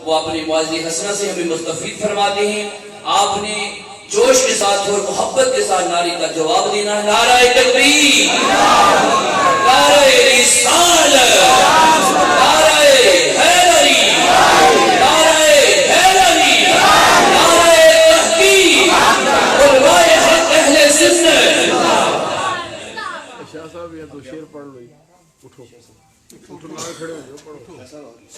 وہ اپنی معاذی حسنہ سے ہمیں مستفید فرماتے ہیں. آپ نے جوش کے ساتھ اور محبت کے ساتھ نعرے کا جواب دینا ہے. نعرہ تکبیر، نعرہ رسالت، نعرہ حیدری، نعرہ حیدری، نعرہ تحقیق، علماء حق اہل سنت. شاہ صاحب یہ تو شعر پڑھ لو. اٹھو اٹھو نہ کھڑے ہو جاؤ، پڑھو.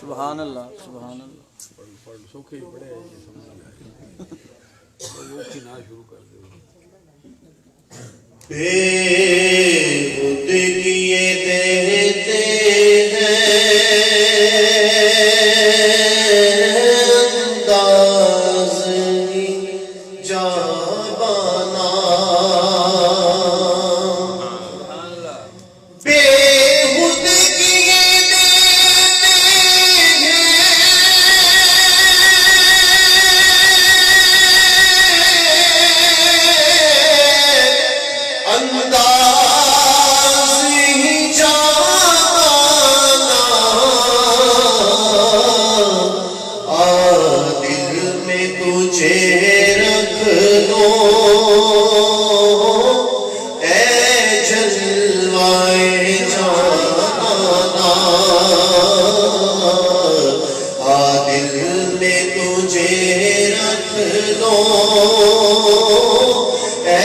سبحان اللہ، سبحان اللہ. پڑھ لو، سوکھے ہی پڑھے ہیں، یہ سمجھ آئے. وہ کی نہ شروع کر دے. بے خود کیے دیتے انداز جان بانا. بے خود کیے دیتے انداز جانا. دل میں تجھے رکھ دو اے جلوائے جانا. دل میں تجھے رکھ دو اے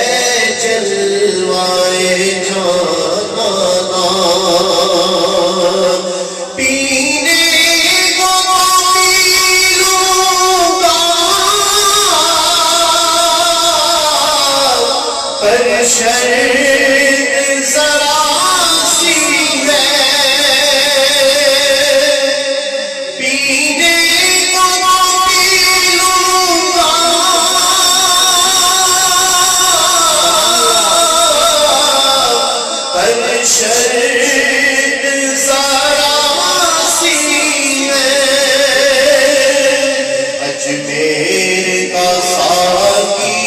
جلوائے جانا. پینے کو پی لوں گا پر شرط ذرا سی ہے. پینے کو پی لوں گا پر شرط ذرا سی ہے. اجمیر کا ساقی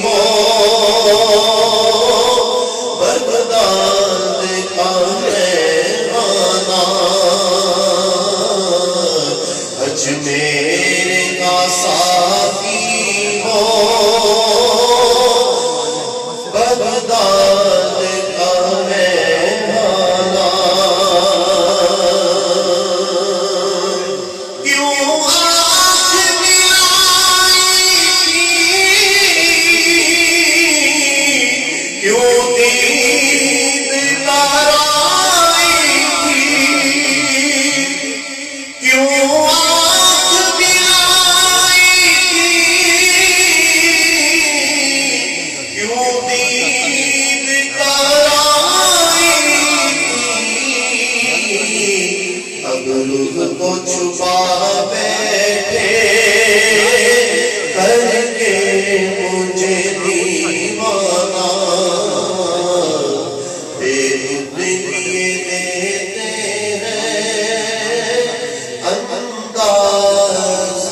ہو بغداد کا مہمانہ. اجمیر کا ساقی ہو بغداد کا مہمانہ. کیوں آنکھ دلائی تھی، کیوں دید کرائی تھی، کیوں آنکھ دلائی تھی، کیوں دید کرائی تھی. اب رخ کو چھپا بیٹھے کر کے مجھے دیوانہ. بے خود کیے دیتے ہیں انداز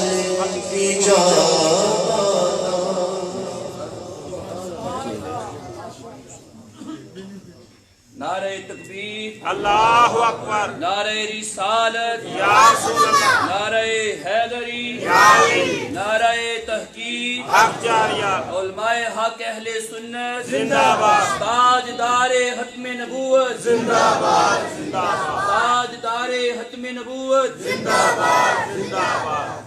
کی جانا. نعرہ تکبیر، اللہ اکبر. نعرہ رسالت، یا رسول اللہ. نعرہ حیدری، یا علی. نعرہ تحقیق، حق جاریہ. علماء حق اہل سنت زندہ باد. تاجدار ختم نبوت زندہ باد، زندہ باد، تاجدار ختم نبوت زندہ باد، زندہ باد.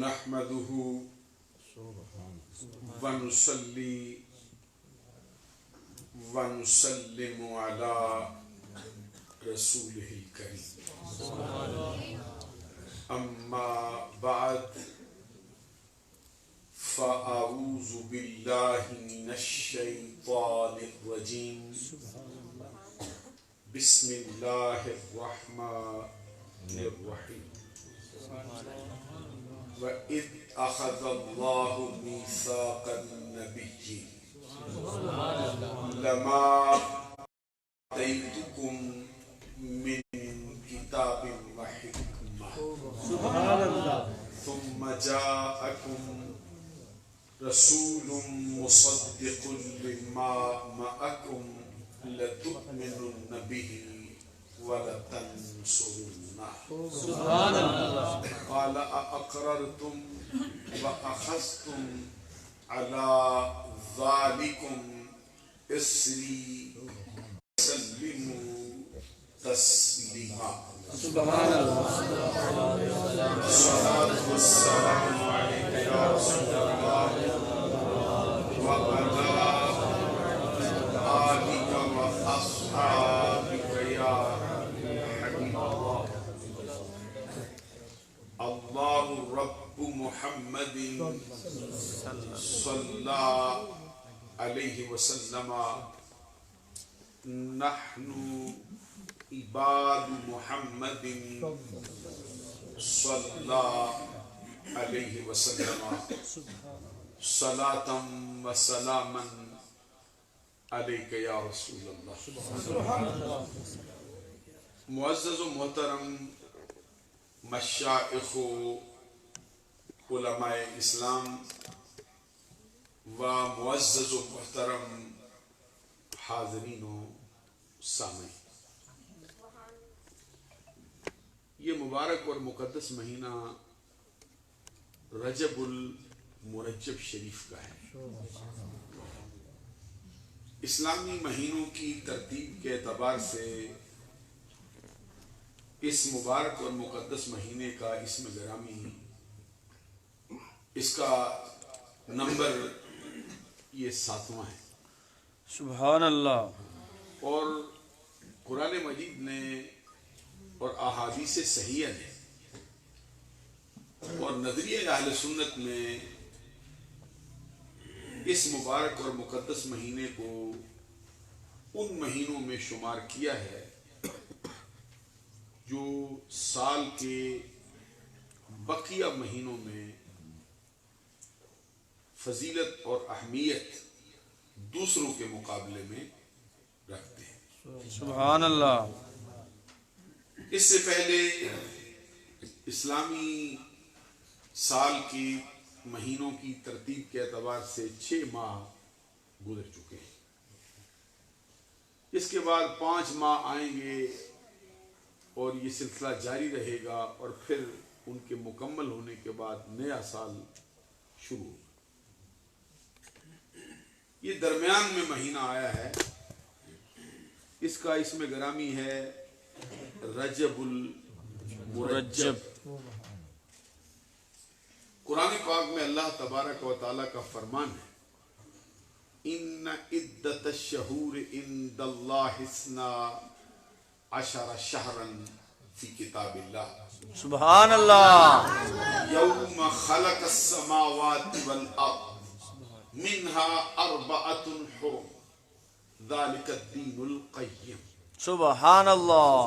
نحمده ونصلي ونسلم على رسوله الكريم. أما بعد فأعوذ بالله من الشيطان الرجيم. بسم الله الرحمن الرحيم. وَإِذْ أَخَذَ اللَّهُ مِيثَاقَ النَّبِيِّينَ لَمَا آتَيْتُكُم مِّن كِتَابٍ رسول مصدق لما معكم لتؤمنن به ولتنصرنه قال أأقررتم وأخذتم على ذلكم إصري سلموا تسليما. سبحان اللہ. الصلاة والسلام عليك يا رسول الله وعلى آلك وأصحابك يا حبيب الله. الله رب محمد صلى عليه وسلم نحن عباد محمد صلى عليه وسلم صلاة وسلاما عليك يا رسول الله. معزز و محترم مشائخ و علماء اسلام و معزز و محترم حاضرین و سامعین، یہ مبارک اور مقدس مہینہ رجب المرجب شریف کا ہے. اسلامی مہینوں کی ترتیب کے اعتبار سے اس مبارک اور مقدس مہینے کا اسم گرامی، اس کا نمبر یہ 7واں ہے. سبحان اللہ. اور قرآن مجید نے اور احادیث صحیحہ نے اور نظریہ اہل سنت میں اس مبارک اور مقدس مہینے کو ان مہینوں میں شمار کیا ہے جو سال کے بقیہ مہینوں میں فضیلت اور اہمیت دوسروں کے مقابلے میں رکھتے ہیں. سبحان اللہ. اس سے پہلے اسلامی سال کی مہینوں کی ترتیب کے اعتبار سے 6 ماہ گزر چکے ہیں. اس کے بعد 5 ماہ آئیں گے اور یہ سلسلہ جاری رہے گا اور پھر ان کے مکمل ہونے کے بعد نیا سال شروع ہوگا. یہ درمیان میں مہینہ آیا ہے، اس کا اسم گرامی ہے رجب المرجب. قرآن پاک میں اللہ تبارک و تعالیٰ کا فرمان ہے ان عدت الشہور عند اللہ 12 شہرا فی کتاب اللہ سبحان اللہ. یوم خلق السماوات والارض منها 4 حرم ذلك الدین القیم. سبحان اللہ.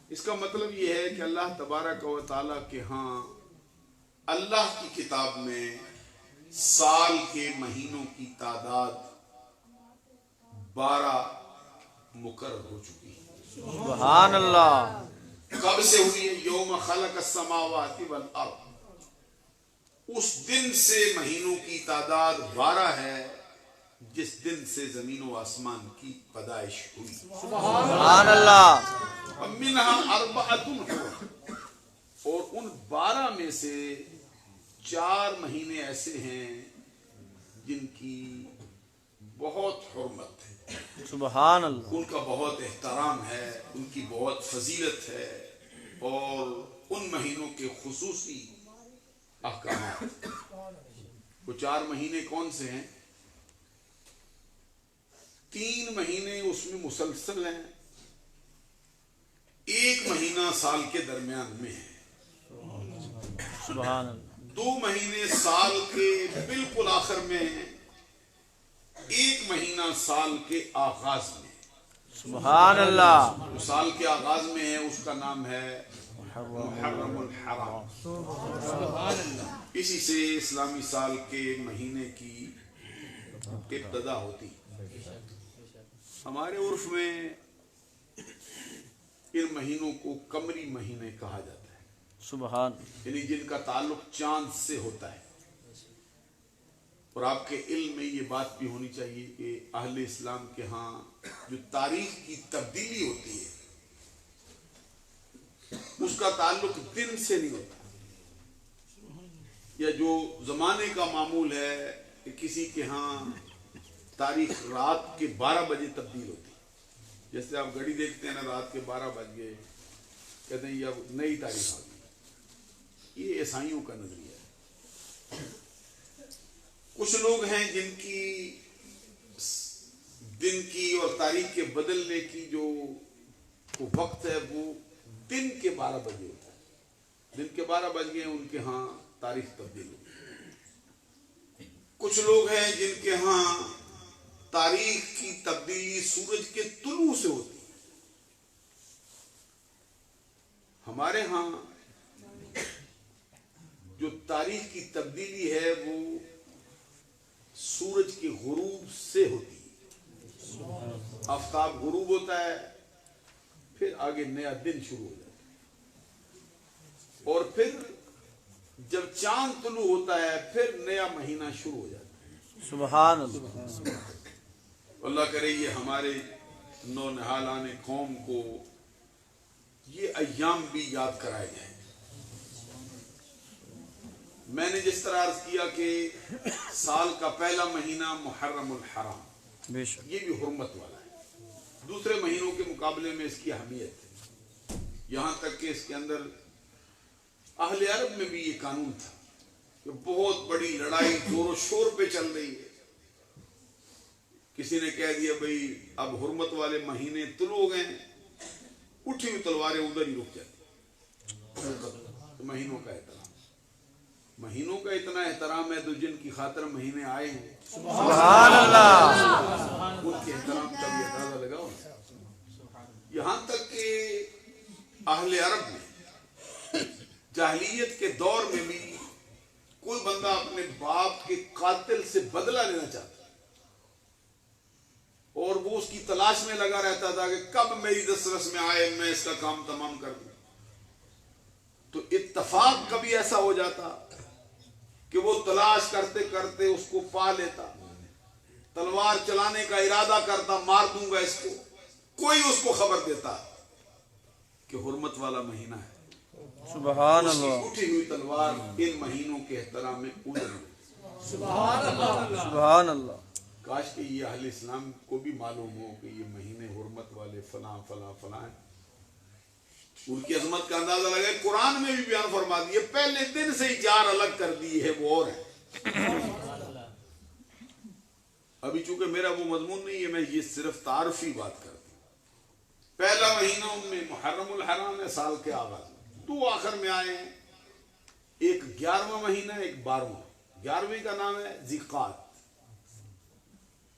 اس کا مطلب یہ ہے کہ اللہ تبارک و تعالیٰ کے ہاں اللہ کی کتاب میں سال کے مہینوں کی تعداد 12 مقرر ہو چکی ہے. سبحان اللہ. کب سے ہوئی ہے؟ یوم خلق السماوات والارض، اس دن سے مہینوں کی تعداد 12 ہے جس دن سے زمین و آسمان کی پیدائش ہوئی. سبحان اللہ. منہا 4 حرم، اور ان 12 میں سے 4 مہینے ایسے ہیں جن کی بہت حرمت ہے، سبحان اللہ. ان کا بہت احترام ہے، ان کی بہت فضیلت ہے، اور ان مہینوں کے خصوصی احکامات. وہ 4 مہینے کون سے ہیں؟ 3 مہینے اس میں مسلسل ہیں، 1 مہینہ سال کے درمیان میں ہے، سبحان اللہ. 2 مہینے سال کے بالکل آخر میں ہیں، 1 مہینہ سال کے آغاز میں. سبحان اللہ. جو سال کے آغاز میں ہے اس کا نام ہے محرم الحرام. اسی سے اسلامی سال کے مہینے کی ابتدا ہوتی. ہمارے عرف میں ان مہینوں کو قمری مہینے کہا جاتا ہے، سبحان. یعنی جن کا تعلق چاند سے ہوتا ہے. اور آپ کے علم میں یہ بات بھی ہونی چاہیے کہ اہل اسلام کے ہاں جو تاریخ کی تبدیلی ہوتی ہے اس کا تعلق دن سے نہیں ہوتا، یا جو زمانے کا معمول ہے کہ کسی کے ہاں تاریخ رات کے 12 بجے تبدیل ہوتی ہے، جیسے آپ گھڑی دیکھتے ہیں نا، رات کے 12 بج گئے، کہتے ہیں یہ اب نئی تاریخ آ گئی۔ یہ عیسائیوں کا نظریہ ہے۔ کچھ لوگ ہیں جن کی دن کی اور تاریخ کے بدلنے کی جو وقت ہے وہ دن کے 12 بجے ہوتا ہے، دن کے 12 بج گئے ان کے ہاں تاریخ تبدیل ہوتی ہے۔ کچھ لوگ ہیں جن کے ہاں تاریخ کی تبدیلی سورج کے طلوع سے ہوتی ہے۔ ہمارے ہاں جو تاریخ کی تبدیلی ہے وہ سورج کے غروب سے ہوتی ہے۔ آفتاب غروب ہوتا ہے، پھر آگے نیا دن شروع ہو جاتا ہے، اور پھر جب چاند طلوع ہوتا ہے پھر نیا مہینہ شروع ہو جاتا ہے۔ سبحان اللہ۔ اللہ کرے یہ ہمارے نو نہالان قوم کو یہ ایام بھی یاد کرائے جائیں۔ میں نے جس طرح عرض کیا کہ سال کا پہلا مہینہ محرم الحرام، بے شک یہ بھی حرمت والا ہے، دوسرے مہینوں کے مقابلے میں اس کی اہمیت ہے، یہاں تک کہ اس کے اندر اہل عرب میں بھی یہ قانون تھا کہ بہت بڑی لڑائی زور و شور پہ چل رہی ہے، کسی نے کہہ دیا بھئی اب حرمت والے مہینے طلوع ہو گئے ہیں، اٹھی ہوئی تلواریں ادھر ہی رک جاتی۔ مہینوں کا احترام، مہینوں کا اتنا احترام ہے تو جن کی خاطر مہینے آئے ہیں سبحان اللہ۔ ان کے احترام کا بھی اندازہ لگاؤ۔ یہاں تک کہ اہل عرب میں جاہلیت کے دور میں بھی کوئی بندہ اپنے باپ کے قاتل سے بدلہ لینا چاہتا اور وہ اس کی تلاش میں لگا رہتا تھا کہ کب میری دسترس میں آئے میں اس کا کام تمام کر دوں، تو اتفاق کبھی ایسا ہو جاتا کہ وہ تلاش کرتے کرتے اس کو پا لیتا، تلوار چلانے کا ارادہ کرتا، مار دوں گا اس کو، کوئی اس کو خبر دیتا کہ حرمت والا مہینہ ہے، سبحان اس کی اللہ۔ اٹھی ہوئی تلوار ان مہینوں کے احترام میں اجڑ گئی۔ سبحان اللہ۔ کاش کہ یہ اہل اسلام کو بھی معلوم ہو کہ یہ مہینے حرمت والے فلاں فلاں فلاں ہیں، ان کی عظمت کا اندازہ لگا۔ قرآن میں بھی بیان فرما دیے، پہلے دن سے ہی چار الگ کر دی ہے وہ اور ہے۔ ابھی چونکہ میرا وہ مضمون نہیں ہے، میں یہ صرف تعارفی بات کرتا ہوں۔ پہلا مہینہ ان میں محرم الحرام ہے، سال کے آغاز میں، دو آخر میں آئے ہیں، ایک 11واں مہینہ ایک 12واں۔ 11ویں کا نام ہے ذیقات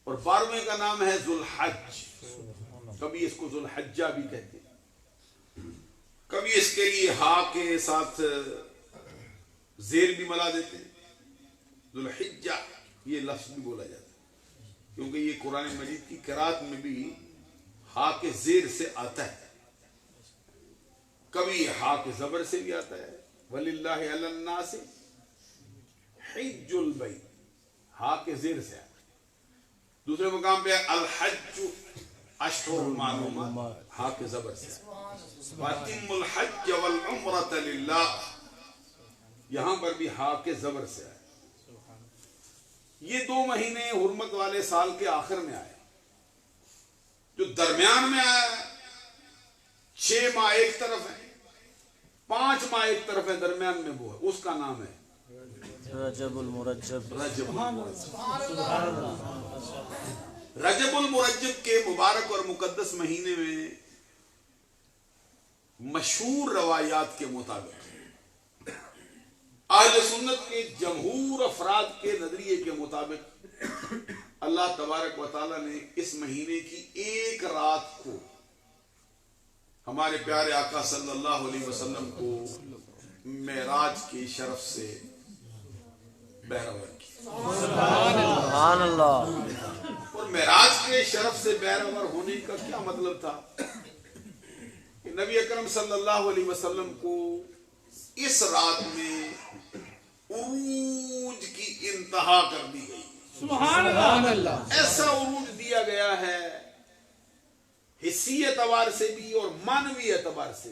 اور 12ویں کا نام ہے ذوالحج، کبھی اس کو ذوالحجہ بھی کہتے ہیں، کبھی اس کے لیے ہا کے ساتھ زیر بھی ملا دیتے ہیں، ذوالحجہ یہ لفظ بھی بولا جاتا ہے، کیونکہ یہ قرآن مجید کی قرات میں بھی ہا کے زیر سے آتا ہے، کبھی ہا کے زبر سے بھی آتا ہے، وَلِلَّهِ عَلَى النَّاسِ حِجُّ الْبَيْتِ، ہا کے زیر سے آتا ہے۔ دوسرے مقام پہ الحج اشہر معلومات، ہا کے زبر سے وَأَتِمُّ الْحَجَّ وَالْعُمْرَةَ لِلَّهِ، یہاں پر بھی ہا کے زبر سے آئے۔ یہ دو مہینے حرمت والے سال کے آخر میں آئے، جو درمیان میں آیا 6 ماہ ایک طرف ہے، 5 ماہ ایک طرف ہے، درمیان میں وہ ہے، اس کا نام ہے رجب المرجب۔ رجب المرجب۔ رجب المرجب کے مبارک اور مقدس مہینے میں مشہور روایات کے مطابق، اہل سنت کے جمہور افراد کے نظریے کے مطابق، اللہ تبارک و تعالی نے اس مہینے کی ایک رات کو ہمارے پیارے آقا صلی اللہ علیہ وسلم کو معراج کے شرف سے بہرور کیا۔ سبحان اللہ۔ اور معراج کے شرف سے بہرور ہونے کا کیا مطلب تھا کہ نبی اکرم صلی اللہ علیہ وسلم کو اس رات میں عروج کی انتہا کر دی گئی. ایسا عروج دیا گیا ہے حسی اعتبار سے بھی اور معنوی اعتبار سے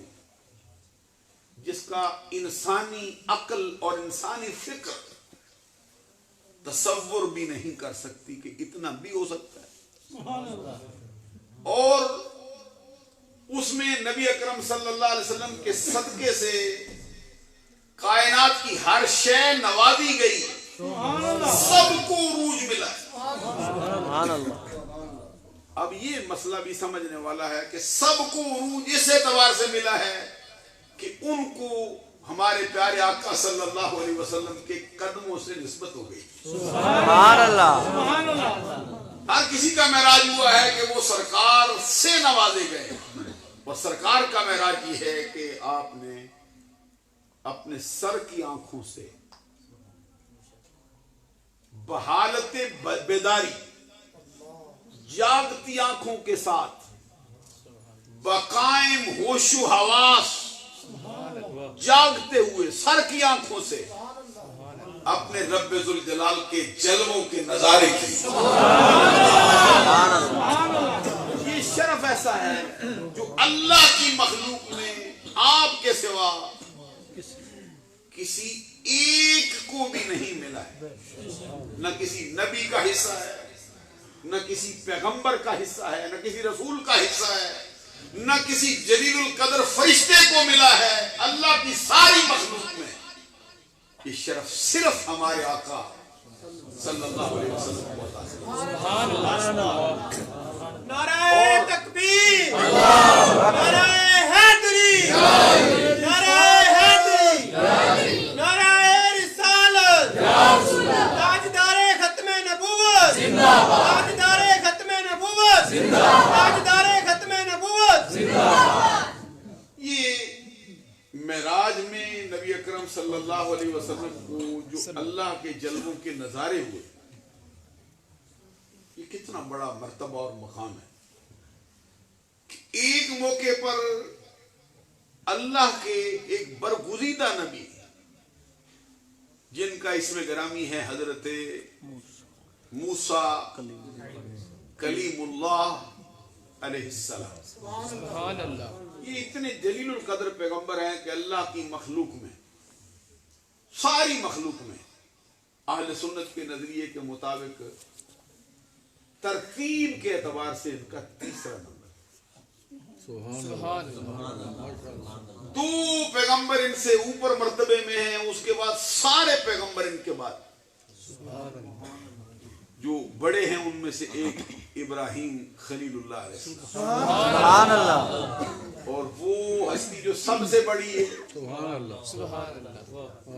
جس کا انسانی عقل اور انسانی فکر تصور بھی نہیں کر سکتی کہ اتنا بھی ہو سکتا ہے. اور اس میں نبی اکرم صلی اللہ علیہ وسلم کے صدقے سے کائنات کی ہر شے نوازی گئی. سب کو عروج ملا ہے. سبحان اللہ. اب یہ مسئلہ بھی سمجھنے والا ہے کہ سب کو عروج اس اعتبار سے ملا ہے کہ ان کو ہمارے پیارے آقا صلی اللہ علیہ وسلم کے قدموں سے نسبت ہو گئی. سبحان اللہ. ہر کسی کا معراج ہوا ہے کہ وہ سرکار سے نوازے گئے. اور سرکار کا معراج یہ ہے کہ آپ نے اپنے سر کی آنکھوں سے بحالت بیداری جاگتی آنکھوں کے ساتھ بقائم ہوش و حواس جاگتے ہوئے سر کی آنکھوں سے اپنے رب ذوالجلال کے جلووں کے نظارے کی. یہ شرف ایسا ہے جو اللہ کی مخلوق میں آپ کے سوا کسی ایک کو بھی نہیں ملا ہے. نہ کسی نبی کا حصہ ہے, نہ کسی پیغمبر کا حصہ ہے, نہ کسی رسول کا حصہ ہے, نہ کسی جلیل القدر فرشتے کو ملا ہے. اللہ کی ساری مخلوق میں یہ شرف صرف ہمارے آقا صلی اللہ علیہ وسلم کو عطا ہے. نعرہ تکبیر, نعرہ حیدری, نعرہ حیدری, نعرہ رسالت, تاجدار ختم نبوت, تاجدار ختم نبوت, تاجدار ختم نبوت. یہ معراج میں نبی اکرم صلی اللہ علیہ وسلم کو جو اللہ کے جلووں کے نظارے ہوئے, یہ کتنا بڑا مرتبہ اور مقام ہے کہ ایک موقع پر اللہ کے ایک برگزیدہ نبی جن کا اسم گرامی ہے حضرت موسیٰ کلیم اللہ علیہ السلام, یہ اتنے جلیل القدر پیغمبر ہیں کہ اللہ کی مخلوق میں, ساری مخلوق میں اہل سنت کے نظریے کے مطابق ترتیب کے اعتبار سے ان کا تیسرا نمبر. دو پیغمبر ان سے اوپر مرتبے میں ہیں, اس کے بعد سارے پیغمبر ان کے بعد. جو بڑے ہیں ان میں سے ایک ابراہیم خلیل اللہ علیہ السلام, سبحان اللہ. اور وہ ہستی جو سب سے بڑی ہے,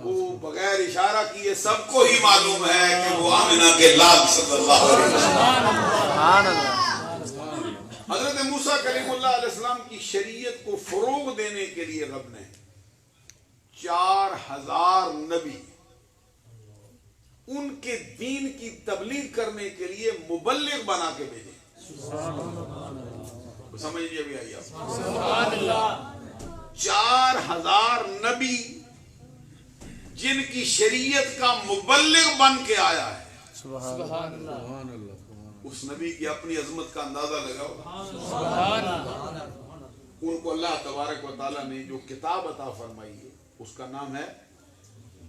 وہ بغیر اشارہ کیے سب کو ہی معلوم ہے کہ وہ آمنہ کے لال صلی اللہ علیہ وسلم. سبحان اللہ. حضرت موسیٰ کلیم اللہ علیہ السلام کی شریعت کو فروغ دینے کے لیے رب نے 4000 نبی ان کے دین کی تبلیغ کرنے کے لیے مبلغ بنا کے بھیجے. سمجھیے بھی آئیے آپ, 4000 نبی جن کی شریعت کا مبلغ بن کے آیا ہے. سبحان اللہ. اس نبی کی اپنی عظمت کا اندازہ لگاؤ. ان کو اللہ تبارک و تعالیٰ نے جو کتاب عطا فرمائی ہے اس کا نام ہے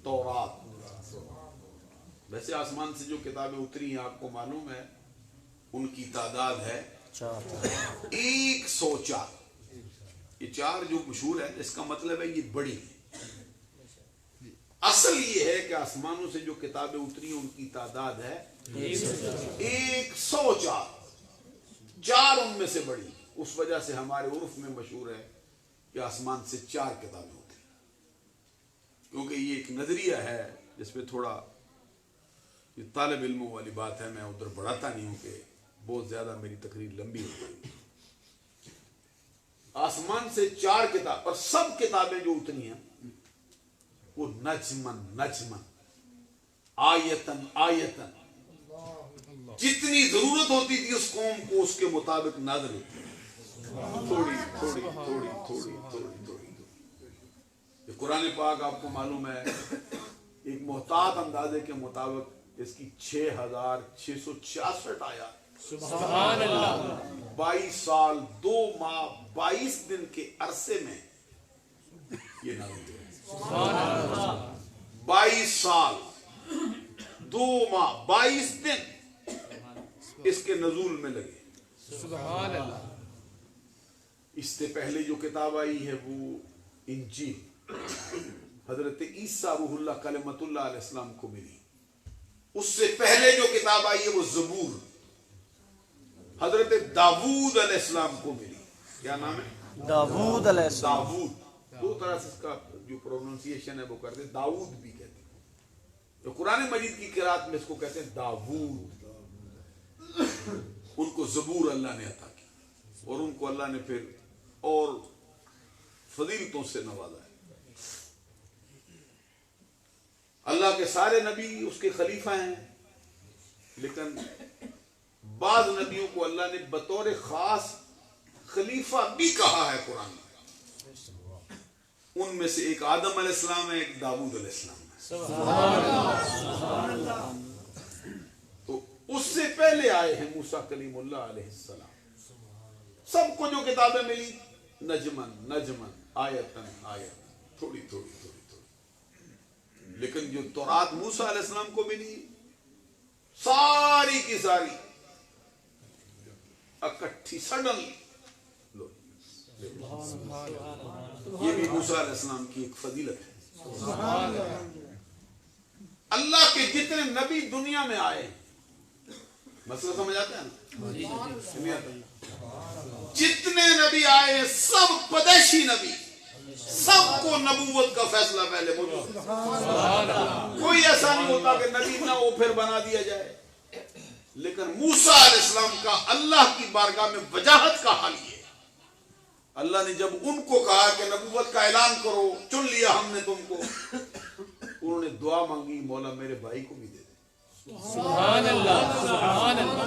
تورات. ویسے آسمان سے جو کتابیں اتری ہیں آپ کو معلوم ہے ان کی تعداد ہے 104. یہ 4 جو مشہور ہے اس کا مطلب ہے یہ بڑی ہے. اصل یہ ہے کہ آسمانوں سے جو کتابیں اتری ان کی تعداد ہے 104. 4 ان میں سے بڑی. اس وجہ سے ہمارے عرف میں مشہور ہے کہ آسمان سے 4 کتابیں ہوتی ہیں, کیونکہ یہ ایک نظریہ ہے جس پہ تھوڑا یہ طالب علموں والی بات ہے. میں ادھر بڑھاتا نہیں ہوں کہ بہت زیادہ میری تقریر لمبی ہو گئی. آسمان سے 4 کتاب, اور سب کتابیں جو اتنی ہیں وہ نجمن آیتن آیتن جتنی ضرورت ہوتی تھی اس قوم کو اس کے مطابق نازل ہوتی, تھوڑی تھوڑی تھوڑی تھوڑی تھوڑی تھوڑی. قرآن پاک آپ کو معلوم ہے ایک محتاط اندازے کے مطابق اس کی 6666 آیات، سبحان اللہ، 22 سال 2 ماہ 22 دن کے عرصے میں یہ نازل ہوئی۔ 22 سال 2 ماہ 22 دن اس کے نزول میں لگے۔ سبحان اللہ، اس سے پہلے جو کتاب آئی ہے وہ انجیل حضرت عیسیٰ روح اللہ کلمت اللہ علیہ السلام کو ملی۔ اس سے پہلے جو کتاب آئی ہے وہ زبور حضرت داود علیہ السلام کو ملی۔ کیا نام ہے؟ داود علیہ السلام۔ داود، دو طرح سے اس کا جو پروننسیشن ہے وہ کرتے ہیں، داؤد بھی کہتے ہیں، جو قرآن مجید کی قرات میں اس کو کہتے ہیں داود۔ ان کو زبور اللہ نے عطا کی اور ان کو اللہ نے پھر اور فضیلتوں سے نوازا ہے۔ اللہ کے سارے نبی اس کے خلیفہ ہیں، لیکن بعض نبیوں کو اللہ نے بطور خاص خلیفہ بھی کہا ہے قرآن میں۔ ان میں سے ایک آدم علیہ السلام ہے، ایک داؤد علیہ السلام ہے۔ تو اس سے پہلے آئے ہیں موسیٰ کلیم اللہ علیہ السلام۔ سب کو جو کتابیں ملی نجمن نجمن آیتن آیت، تھوڑی تھوڑی تھوڑی تھوڑی، لیکن جو تورات موسیٰ علیہ السلام کو ملی ساری کی ساری اکٹھی سڈنلی، یہ بھی موسیٰ علیہ السلام کی ایک فضیلت ہے۔ اللہ کے جتنے نبی دنیا میں آئے، مسئلہ سمجھ آتا ہے نا؟ نہیں آتا؟ جتنے نبی آئے سب پدیشی نبی، سب کو نبوت کا فیصلہ پہلے موجود۔ کوئی ایسا نہیں ہوتا کہ نبی نہ وہ پھر بنا دیا جائے، لیکن موسیٰ علیہ السلام کا اللہ کی بارگاہ میں وجاہت کا حال یہ ہے، اللہ نے جب ان کو کہا کہ نبوت کا اعلان کرو، چن لیا ہم نے تم کو، انہوں نے دعا مانگی مولا میرے بھائی کو بھی دے دے۔ سبحان اللہ، سبحان اللہ،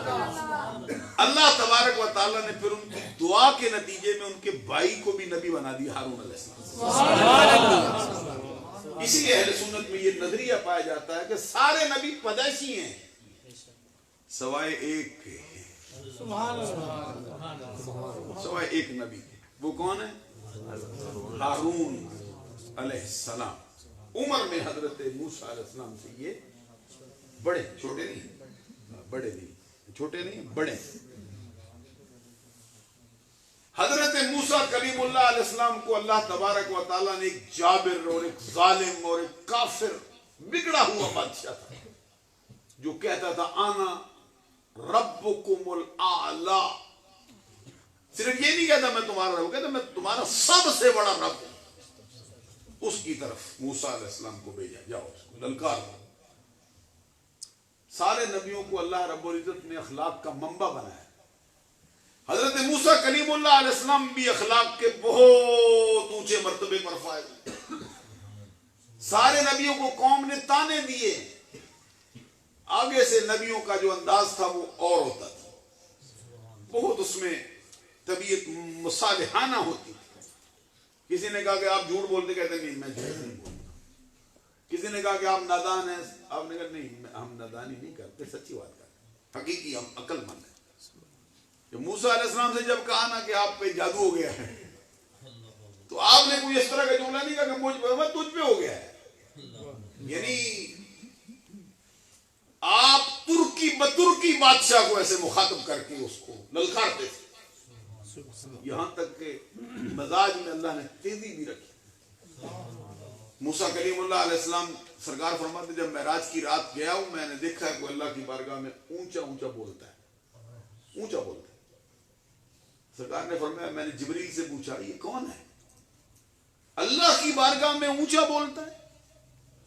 اللہ تبارک و تعالیٰ نے پھر ان کی دعا کے نتیجے میں ان کے بھائی کو بھی نبی بنا دیا، ہارون علیہ السلام۔ سبحان اللہ، اسی لیے اہل سنت میں یہ نظریہ پایا جاتا ہے کہ سارے نبی پیدائشی ہیں سوائے ایک کے، سوائے ایک نبی کے۔ وہ کون ہے؟ ہارون علیہ السلام۔ عمر میں حضرت موسیٰ علیہ السلام سے یہ بڑے، چھوٹے نہیں، بڑے نہیں، چھوٹے نہیں بڑے۔ حضرت موسیٰ کلیم اللہ علیہ السلام کو اللہ تبارک و تعالیٰ نے ایک جابر اور ایک ظالم اور ایک کافر بگڑا ہوا بادشاہ تھا جو کہتا تھا آنا ربکم الاعلی، صرف یہ نہیں کہتا میں تمہارا رب، کہتا میں تمہارا سب سے بڑا رب ہوں۔ اس کی طرف موسیٰ علیہ السلام کو بھیجا، جاؤ اس کو للکار دو۔ سارے نبیوں کو اللہ رب العزت نے اخلاق کا منبع بنایا۔ حضرت موسیٰ کلیم اللہ علیہ السلام بھی اخلاق کے بہت اونچے مرتبے پر فائز۔ سارے نبیوں کو قوم نے تانے دیے، آگے سے نبیوں کا جو انداز تھا وہ اور ہوتا تھا، بہت اس میں طبیعت مصالحانہ ہوتی تھی۔ کسی نے کہا کہ آپ جھوٹ بولتے، کہتے نہیں میں جھوٹ نہیں بولتا۔ کسی نے کہا کہ آپ نادان ہیں، آپ نے کہا نہیں ہم نادانی نہیں کرتے، سچی بات کرتے، حقیقی ہم عقل مند ہیں۔ موسیٰ علیہ السلام سے جب کہا نا کہ آپ پہ جادو ہو گیا ہے، تو آپ نے کوئی اس طرح کا جملہ نہیں کہا کہ مجھ پہ، تجھ پہ ہو گیا ہے، یعنی آپ ترکی بادشاہ کو ایسے مخاطب کر کے اس کو للکارتے تھے، یہاں تک کہ مزاج میں اللہ نے تیزی بھی رکھی۔ موسیٰ کلیم اللہ علیہ السلام سرکار فرماتے جب معراج کی رات گیا ہوں میں نے دیکھا ہے کہ اللہ کی بارگاہ میں اونچا اونچا بولتا ہے، اونچا بولتا ہے۔ سرکار نے فرمایا میں نے جبریل سے پوچھا یہ کون ہے اللہ کی بارگاہ میں اونچا بولتا ہے؟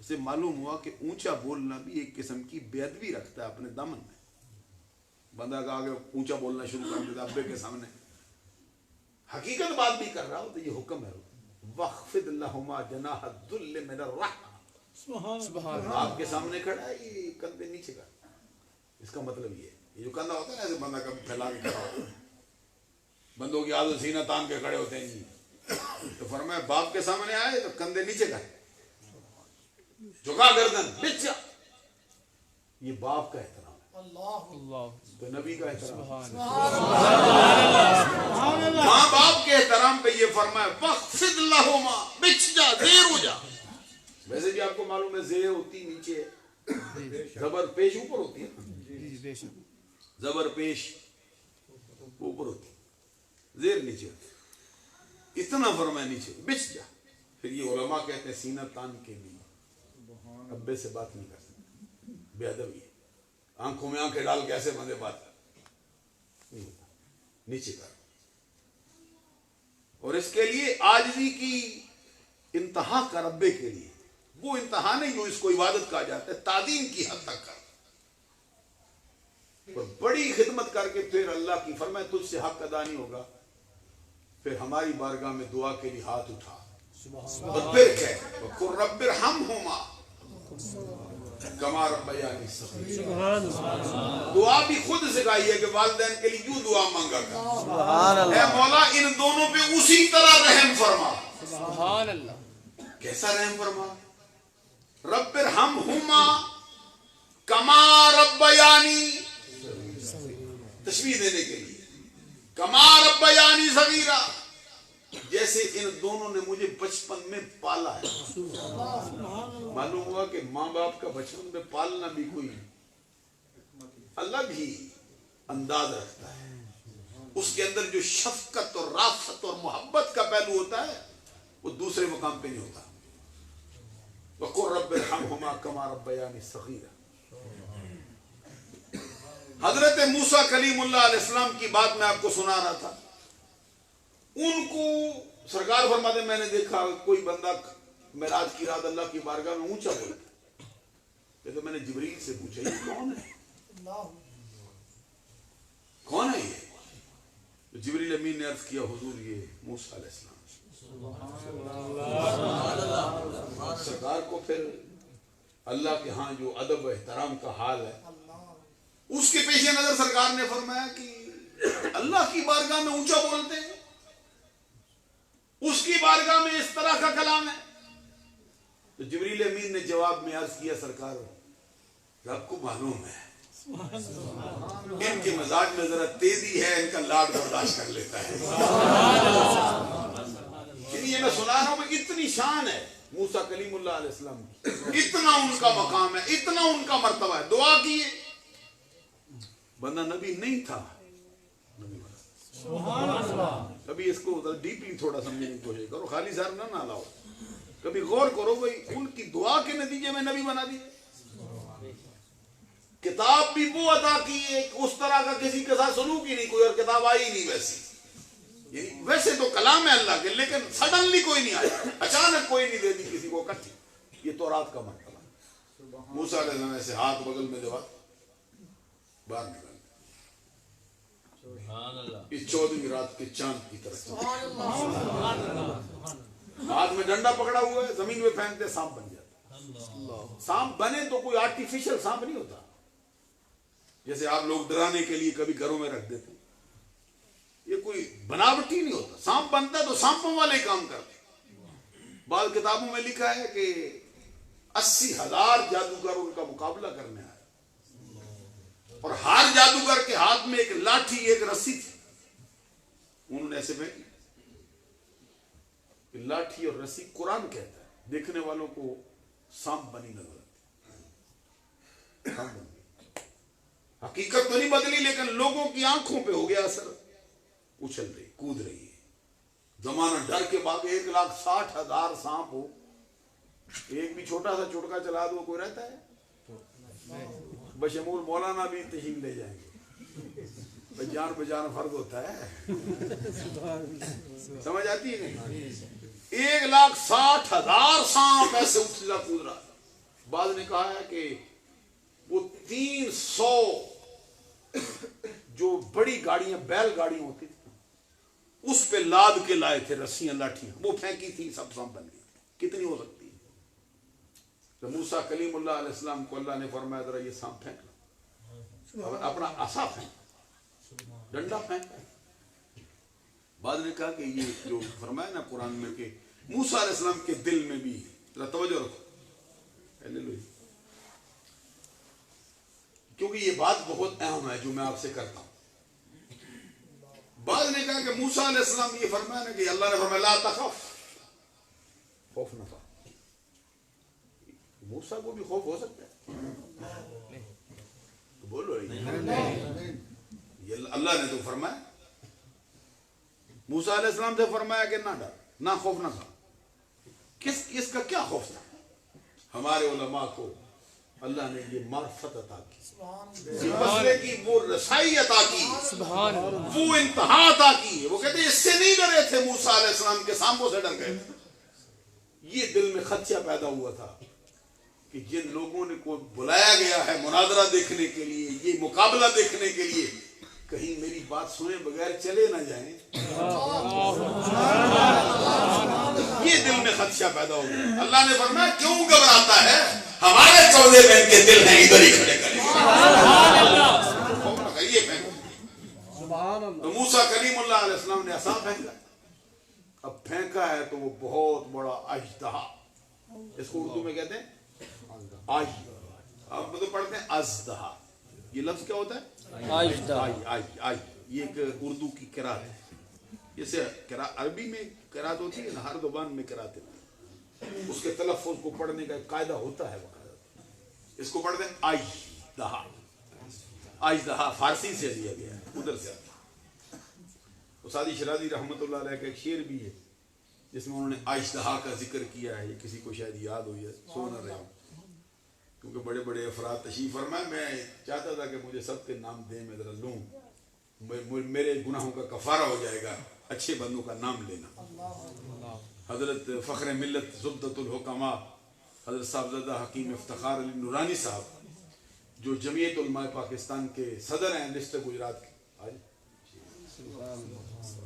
اسے معلوم ہوا کہ اونچا بولنا بھی ایک قسم کی بے ادبی رکھتا ہے اپنے دامن میں۔ بندہ کا آگے اونچا بولنا شروع کر دیتا ابے کے سامنے، حقیقت بات بھی کر رہا ہو تو یہ حکم ہے وَخْفِضْ لَهُمَا جَنَاحَ الذُّلِّ مِنَ الرَّحْمَةِ۔ آپ کے سامنے کھڑا ہے یہ کندھے نیچے کر، اس کا مطلب یہ ہے یہ جو کندھا ہوتا ہے نا ایسے بندہ کبھی پھیلا کے کھڑا ہوتا ہے، بندوں کی عادت سینہ تان کے کھڑے ہوتے ہیں، تو فرمایا باپ کے سامنے آئے تو کندھے نیچے کر، جھکا گردن بچ جا. یہ باپ کا احترام ہے، اللہ تو نبی کا احترام. سبحان ماں باپ کے احترام پہ یہ فرمایا وَخْفِضْ لَهُمَا، بچ جا، زیر ہو جا. ویسے بھی آپ کو معلوم ہے زیر ہوتی نیچے ہے، زبر پیش اوپر ہوتی ہے، جی بے شک. زبر پیش اوپر ہوتی ہے، زیر نیچے ہوتی ہے. اتنا فرمایا نیچے بچ جا. پھر یہ علماء کہتے ہیں سینہ تان کے بھی ابے سے بات نہیں کر سکتے، بے ادبی ہے. آنکھوں میں آنکھیں ڈال کے ایسے بندے بات نہیں ہوتا، نیچے کر. اور اس کے لیے عاجزی کی انتہا کر ربے کے لیے، وہ انتہا نہیں جو اس کو عبادت کہا جاتا ہے، تعظیم کی حد تک کر. اور بڑی خدمت کر کے پھر اللہ کی فرمائے تجھ سے حق ادا نہیں ہوگا، پھر ہماری بارگاہ میں دعا کے لیے ہاتھ اٹھا اور پھر کہے وَقُلْ رَبِّ ارْحَمْهُمَا كَمَا رَبَّيَانِي صَغِيرًا. دعا بھی خود سکھائی ہے کہ والدین کے لیے یوں دعا مانگا کر، سبحان اے اللہ. مولا ان دونوں پہ اسی طرح رحم فرما. سبحان اللہ. کیسا رحم فرما؟ رب ارحمہما کما ربیانی، تشبیہ دینے کے لیے، کما ربیانی صغیرا، جیسے ان دونوں نے مجھے بچپن میں پالا ہے. معلوم ہوا کہ ماں باپ کا بچپن میں پالنا بھی کوئی الگ ہی انداز رکھتا ہے. اس کے اندر جو شفقت اور رافت اور محبت کا پہلو ہوتا ہے وہ دوسرے مقام پہ نہیں ہوتا. وَقُلْ رَبِّ ارْحَمْهُمَا كَمَا رَبَّيَانِي صَغِيرًا. حضرت موسیٰ کلیم اللہ علیہ السلام کی بات میں آپ کو سنا رہا تھا. ان کو سرکار فرماتے میں نے دیکھا کوئی بندہ معراج کی رات اللہ کی بارگاہ میں اونچا بولتا. تو میں نے جبریل سے پوچھا یہ کون ہے، کون ہے یہ؟ تو جبریل امین نے عرض کیا حضور یہ موسیٰ علیہ السلام. سرکار کو پھر اللہ کے ہاں جو ادب و احترام کا حال ہے اس کے پیش نظر سرکار نے فرمایا کہ اللہ کی بارگاہ میں اونچا بولتے ہیں، اس کی بارگاہ میں اس طرح کا کلام ہے. تو جبریل امین نے جواب میں عرض کیا سرکار آپ کو معلوم ہے ان کے مزاج میں ذرا تیزی ہے، ان کا لاڈ برداشت کر لیتا ہے. یہ میں سنا رہا ہوں کہ اتنی شان ہے موسیٰ کلیم اللہ علیہ السلام کی، اتنا ان کا مقام ہے، اتنا ان کا مرتبہ ہے. دعا کیے، بندہ نبی نہیں تھا، نبی بنا. کبھی اس کو ڈیپلی تھوڑا سمجھنے کی کوشش کرو، خالی سر نہ لاؤ. کبھی غور کرو بھائی ان کی دعا کے نتیجے میں نبی بنا دیے. کتاب بھی وہ عطا کی ہے، اس طرح کا کسی کے ساتھ سلوک ہی نہیں، کوئی اور کتاب آئی نہیں ویسی. ویسے تو کلام ہے اللہ کے، لیکن سڈنلی کوئی نہیں آیا، اچانک کوئی نہیں دے دی کسی کو اکٹھی. یہ تورات کا مرتبہ. موسیٰ علیہ السلام سے ہاتھ بغل میں دبا باہر نکل اس 14ویں رات کے چاند کی طرف. ہاتھ میں ڈنڈا پکڑا ہوا ہے، زمین میں پھینکتے سانپ بن جاتا. سانپ بنے تو کوئی آرٹیفیشل سانپ نہیں ہوتا جیسے آپ لوگ ڈرانے کے لیے کبھی گھروں میں رکھ دیتے. یہ کوئی بناوٹی نہیں ہوتا. سانپ بنتا تو سانپوں والے کام کرتے. بعض کتابوں میں لکھا ہے کہ 80,000 جادوگر ان کا مقابلہ کرنے آئے اور ہر جادوگر کے ہاتھ میں ایک لاٹھی ایک رسی تھی. انہوں نے ایسے پھینکی. لاٹھی اور رسی قرآن کہتا ہے دیکھنے والوں کو سانپ بنی نظر آتی. حقیقت تو نہیں بدلی لیکن لوگوں کی آنکھوں پہ ہو گیا اثر. اچھل رہی کود رہی ہے. زمانہ ڈر کے بعد 1,60,000 سانپ ہو، ایک بھی چھوٹا سا چٹکا چلا دو کوئی رہتا ہے؟ بشمول مولانا بھی تشہیر لے جائیں گے. جان بجان فرق ہوتا ہے. سمجھ آتی ہے نہیں؟ 1,60,000 سانپ ایسے اچھلا کود رہا. بعض نے کہا ہے کہ وہ 300 جو بڑی گاڑیاں بیل گاڑیاں ہوتی تھی اس پہ لاد کے لائے تھے رسیاں لاٹھیاں، وہ پھینکی تھی سب سانپ بن گئی. کتنی ہو سکتی ہے؟ تو موسیٰ کلیم اللہ علیہ السلام کو اللہ نے فرمایا ذرا یہ سانپ پھینک، اپنا عصا پھینک، ڈنڈا پھینک. بعد نے کہا کہ یہ جو فرمایا نا قرآن میں کہ موسیٰ علیہ السلام کے دل میں بھی ذرا توجہ رکھو، لے لو کیونکہ یہ بات بہت اہم ہے جو میں آپ سے کرتا ہوں. بعض نے کہا کہ موسیٰ علیہ السلام یہ فرمایا نا کہ اللہ نے فرمایا لا تخف، خوف نہ کھا. موسیٰ کو بھی خوف ہو سکتا ہے؟ تو بولو یہ اللہ نے تو فرمایا. موسیٰ علیہ السلام سے فرمایا کہ نہ ڈر، نہ خوف نہ کھا. کس کا کیا خوف تھا؟ ہمارے علماء کو اللہ نے یہ معرفت عطا کی، یہ مسئلے کی وہ رسائی عطا کی، وہ انتہا عطا کی. وہ کہتے ہیں اس سے نہیں ڈرے تھے موسیٰ علیہ السلام کے سانپوں سے ڈر گئے. یہ دل میں خدشہ پیدا ہوا تھا کہ جن لوگوں نے کو بلایا گیا ہے مناظرہ دیکھنے کے لیے، یہ مقابلہ دیکھنے کے لیے، کہیں میری بات سنے بغیر چلے نہ جائیں. یہ دل میں خدشہ پیدا ہو گیا. اللہ نے فرمایا کیوں گھبراتا ہے؟ ہمارے چودے میں ان کے دل ہیں، ادھر ہی کھڑے کریں. تو موسیٰ کلیم اللہ علیہ السلام نے عصا پھینکا. اب پھینکا ہے تو وہ بہت بڑا اژدہا، اس کو اردو میں کہتے ہیں آج. اب تو پڑھتے ہیں ازدہا. یہ لفظ کیا ہوتا ہے؟ آج. یہ ایک اردو کی قرات ہے. جیسے عربی میں قرات ہوتی ہے نا، ہر زبان میں قرات ہے، اس کے تلفظ کو پڑھنے کا ایک قاعدہ ہوتا ہے باقاعدہ. اس کو پڑھتے ہیں آج دہا فارسی سے لیا گیا ہے، ادھر سے. سعدی شرازی رحمۃ اللہ علیہ کا ایک شعر بھی ہے جس میں انہوں نے آج دہا کا ذکر کیا ہے. یہ کسی کو شاید یاد ہو یا سو نہ رہے ہوں، کیونکہ بڑے بڑے افراد تشریف فرمائے. میں چاہتا تھا کہ مجھے سب کے نام دیں، میں ذرا لوں، میرے گناہوں کا کفارہ ہو جائے گا اچھے بندوں کا نام لینا. حضرت فخر ملت زبدۃ الحکماء حضرت صاحبزادہ حکیم افتخار علی نورانی صاحب، جو جمعیت علماء پاکستان کے صدر ہیں لسٹ گجرات کے،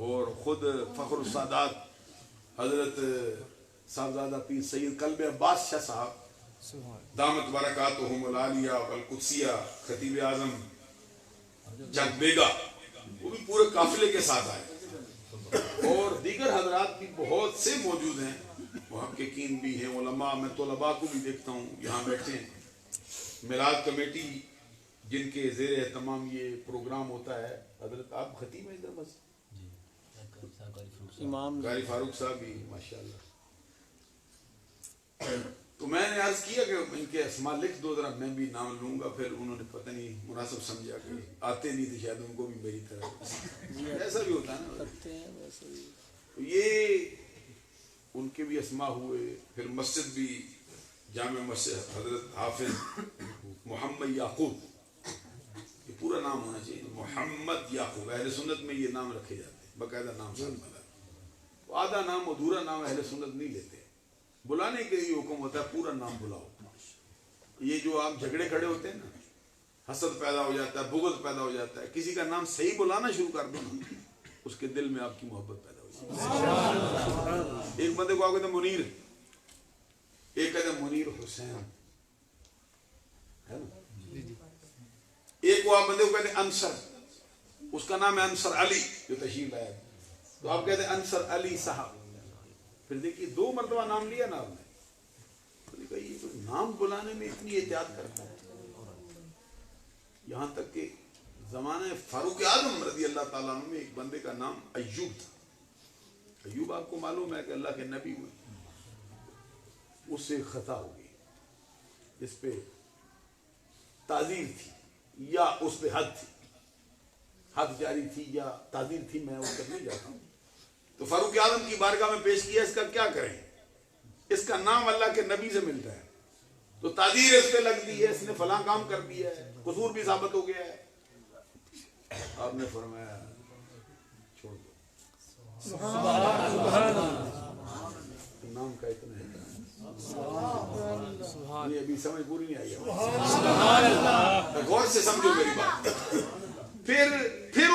اور خود فخر السادات حضرت صاحبزادہ پیر سید قلب عباس شاہ صاحب دامت برکاتہم العالیہ والقدسیہ، خطیب اعظم جگ بیگا، وہ بھی پورے قافلے کے ساتھ آئے. اور دیگر حضرات بھی بہت سے موجود ہیں، محققین بھی ہیں، علماء. میں طلباء کو بھی دیکھتا ہوں یہاں بیٹھے ہیں. میلاد کمیٹی جن کے زیر اہتمام یہ پروگرام ہوتا ہے، حضرت آپ خطیب ہیں ادھر بس، امام قاری فاروق صاحب بھی ماشاءاللہ. تو میں نے عرض کیا کہ ان کے اسماء لکھ دو ذرا، میں بھی نام لوں گا. پھر انہوں نے پتہ نہیں مناسب سمجھا کہ آتے نہیں تھے شاید ان کو بھی میری طرح، ایسا بھی ہوتا ہے نا. یہ ان کے بھی اسماء ہوئے. پھر مسجد بھی جامع مسجد حضرت حافظ محمد یعقوب، یہ پورا نام ہونا چاہیے محمد یعقوب. اہل سنت میں یہ نام رکھے جاتے ہیں، باقاعدہ نام ساتھ ملا. آدھا نام ادھورا نام اہل سنت نہیں لیتے. بلانے کے لیے حکم ہوتا ہے پورا نام بلاؤ. یہ جو آپ جھگڑے کھڑے ہوتے ہیں نا، حسد پیدا ہو جاتا ہے، بغض پیدا ہو جاتا ہے. کسی کا نام صحیح بلانا شروع کر دو نا، اس کے دل میں آپ کی محبت پیدا ہو جاتی ہے. ایک بندے کو آپ کہتے ہیں منیر، ایک کہتے ہیں منیر حسین، ہے نا. ایک وہ آپ بندے کو کہتے ہیں انصر، اس کا نام ہے انصر علی جو تشریف لایا، تو آپ کہتے ہیں انصر علی صاحب. پھر دیکھیے 2 مرتبہ نام لیا نا آپ نے. یہ تو نام بلانے میں اتنی احتیاط کرتا ہے. یہاں تک کہ زمانہ فاروق اعظم رضی اللہ تعالیٰ عنہ میں ایک بندے کا نام ایوب تھا. ایوب آپ کو معلوم ہے کہ اللہ کے نبی ہوئے. اس سے خطا ہو گئی، اس پہ تعزیر تھی یا اس پہ حد تھی، حد جاری تھی یا تعزیر تھی، میں اس تک نہیں جاتا ہوں. تو فاروق اعظم کی بارگاہ میں پیش کیا، اس کا کیا کریں؟ اس کا نام اللہ کے نبی سے ملتا ہے، تو تعزیر اس پہ لگ دی ہے، اس نے فلاں کام کر دیا ہے، قصور بھی ثابت ہو گیا ہے. آپ نے فرمایا چھوڑ دو، نام کا اتنا ہے. یہ ابھی سمجھ پوری نہیں آئی ہے، غور سے سمجھو میری بات. پھر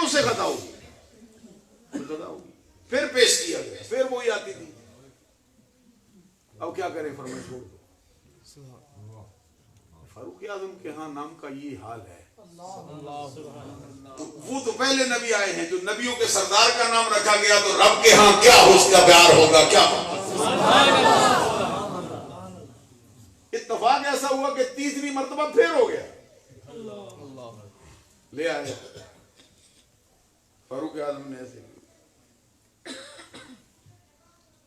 اسے خطا ہوگی، پھر پیش کیا گیا، پھر وہی آتی تھی. اب کیا کریں؟ فرمایا چھوڑ دو. فاروق اعظم کے ہاں نام کا یہ حال ہے. وہ تو پہلے نبی آئے ہیں جو نبیوں کے سردار کا نام رکھا گیا، تو رب کے ہاں کیا اس کا پیار ہوگا، کیا اتفاق ایسا ہوا کہ تیسری مرتبہ پھر ہو گیا. لے آئے فاروق اعظم نے ایسے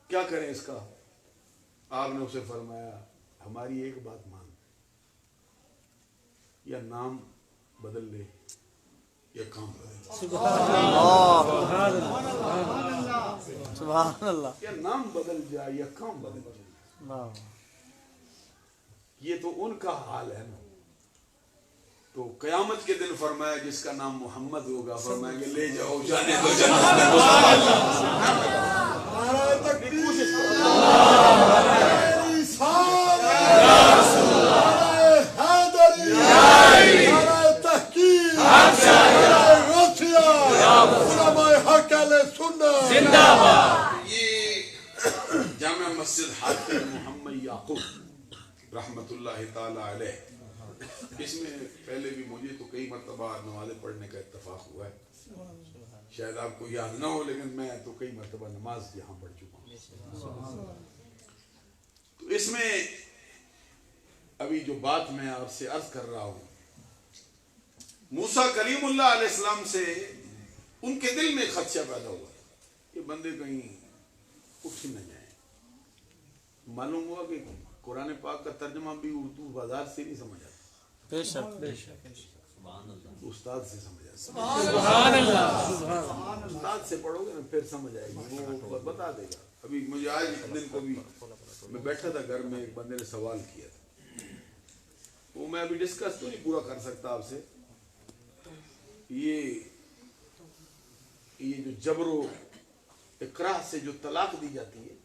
کیا کریں اس کا. آپ نے اسے فرمایا ہماری ایک بات مان، یا نام بدل لے یا کام بدل لے. سبحان اللہ. یا نام بدل جائے یا کام بدل جائے. یہ تو ان کا حال ہے نا. تو قیامت کے دن فرمایا جس کا نام محمد ہوگا فرمائیں گے لے جاؤ جانے دو جنت میں. کوشش جامع مسجد حاکم محمد یعقوب رحمت اللہ تعالی علیہ، اس میں پہلے بھی مجھے تو کئی مرتبہ نمازیں پڑھنے کا اتفاق ہوا ہے. شاید آپ کو یاد نہ ہو لیکن میں تو کئی مرتبہ نماز یہاں پڑھ چکا ہوں. تو اس میں ابھی جو بات میں آپ سے عرض کر رہا ہوں، موسیٰ کلیم اللہ علیہ السلام سے ان کے دل میں خدشہ پیدا ہوا کہ بندے کہیں اٹھ نہ جائیں. معلوم ہوا کہ قرآن پاک کا ترجمہ بھی اردو بازار سے نہیں سمجھ آتا، بے شک بے شک استاد سے سمجھ آتا. سبحان اللہ. استاد سے پڑھو گے نا پھر سمجھ آئے گی، وہ بتا دے گا. ابھی مجھے آج دن کو بھی میں بیٹھا تھا گھر میں، ایک بندے نے سوال کیا تھا، وہ میں ابھی ڈسکس تو نہیں پورا کر سکتا آپ سے. یہ جو جبر و اکراہ سے جو طلاق دی جاتی ہے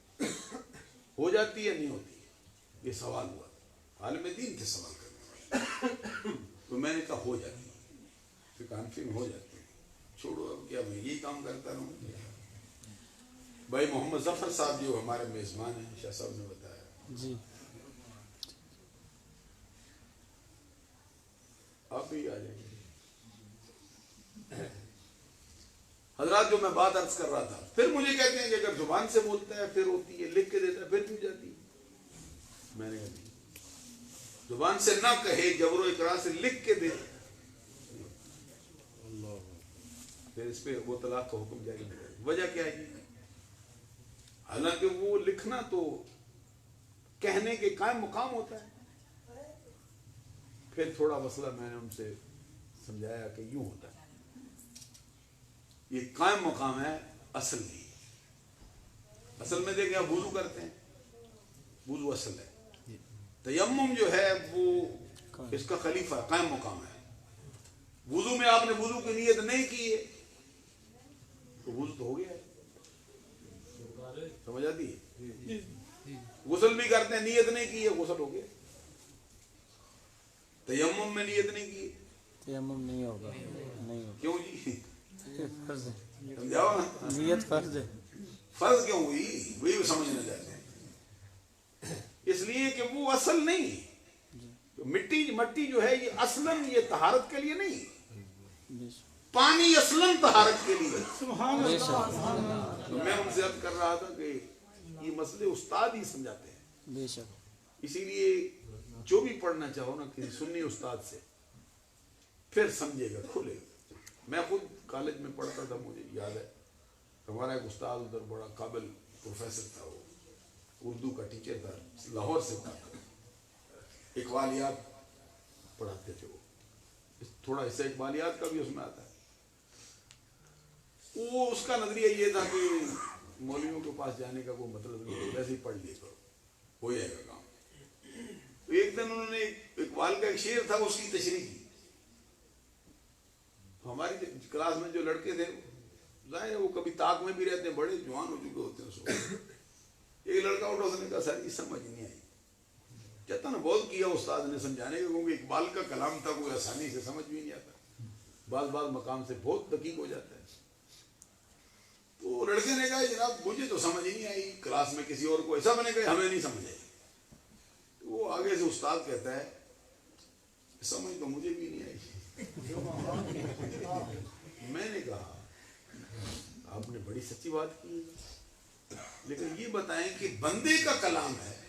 ہو جاتی ہے نہیں ہوتی ہے، یہ سوال ہوا. عالم دین کے سوال کرنے والے تو میں نے کہا ہو جاتی ہے، پھر کانفرم ہو جاتی ہے. چھوڑو اب کیا میں یہی کام کرتا رہوں. بھائی محمد ظفر صاحب جو ہمارے میزبان ہیں، شاہ صاحب نے بتایا، جی آپ بھی آ جائیں گے. حضرات جو میں بات عرض کر رہا تھا، پھر مجھے کہتے ہیں کہ اگر زبان سے بولتا ہے پھر ہوتی ہے، لکھ کے دیتا ہے پھر کیوں جاتی ہے. میں نے کہا نہیں، زبان سے نہ کہے، جبر و اکراہ سے لکھ کے دے، پھر اس پہ وہ طلاق کا حکم جاری نہیں کرے. وجہ کیا ہے؟ حالانکہ وہ لکھنا تو کہنے کے قائم مقام ہوتا ہے. پھر تھوڑا مسئلہ میں نے ان سے سمجھایا کہ یوں ہوتا ہے، یہ قائم مقام ہے، اصل نہیں. اصل میں دیکھیں آپ وضو کرتے ہیں، وضو اصل ہے. تیمم جو ہے وہ اس کا خلیفہ ہے، قائم مقام ہے. وضو میں آپ نے وضو کی نیت نہیں کی ہے تو وضو تو ہو گیا ہے. سمجھ آتی ہے؟ غسل بھی کرتے ہیں، نیت نہیں کی ہے، غسل ہو گیا. تیمم میں نیت نہیں کی ہے، تیمم نہیں ہوگا، نہیں ہوگا. کیوں جی؟ فرض ہے، سمجھاؤ نا، نیت فرض ہے. فرض کیوں ہوئی؟ وہی سمجھنا چاہتے ہیں. اس لیے کہ وہ اصل نہیں. مٹی جو ہے یہ اصلاً یہ طہارت کے لیے نہیں، بے شک پانی اصلاً طہارت کے لیے. بے شک تو میں ان سے عرض کر رہا تھا کہ یہ مسئلے استاد ہی سمجھاتے ہیں. بے شک. اسی لیے جو بھی پڑھنا چاہو نا کسی سنی استاد سے پھر سمجھے گا، کھلے گا. میں خود کالج میں پڑھتا تھا، مجھے یاد ہے ہمارا ایک استاد ادھر بڑا قابل پروفیسر تھا، وہ اردو کا ٹیچر تھا، لاہور سے پڑھتا تھا. اقبالیات پڑھاتے تھے. وہ تھوڑا حصہ اقبالیات کا بھی اس میں آتا ہے. وہ اس کا نظریہ یہ تھا کہ مولویوں کے پاس جانے کا کوئی مطلب نہیں، ویسے ہی پڑھ لیے کرو، ہو جائے گا کام. تو ایک دن انہوں نے اقبال کا ایک شعر تھا، اس کی تشریح کی. تو ہماری کلاس میں جو لڑکے تھے، ظاہر ہے وہ کبھی طاق میں بھی رہتے ہیں، بڑے جوان ہو چکے ہوتے ہیں. سو ایک لڑکا اٹھا، اس نے کہا سر یہ سمجھ نہیں آئی. کہتا نا بہت کیا استاد نے سمجھانے کا، کیونکہ اقبال کا کلام تھا، کوئی آسانی سے سمجھ بھی نہیں آتا، بعض مقام سے بہت دقیق ہو جاتا ہے. تو لڑکے نے کہا جناب مجھے تو سمجھ ہی نہیں آئی، کلاس میں کسی اور کو ایسا بنے گا ہمیں نہیں سمجھ آئی. وہ آگے سے استاد کہتا ہے سمجھ تو مجھے بھی نہیں آئی. میں نے کہا آپ نے بڑی سچی بات کی، لیکن یہ بتائیں کہ بندے کا کلام ہے،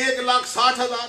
1,60,000,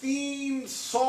300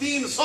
300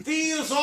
300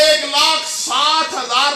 1,60,000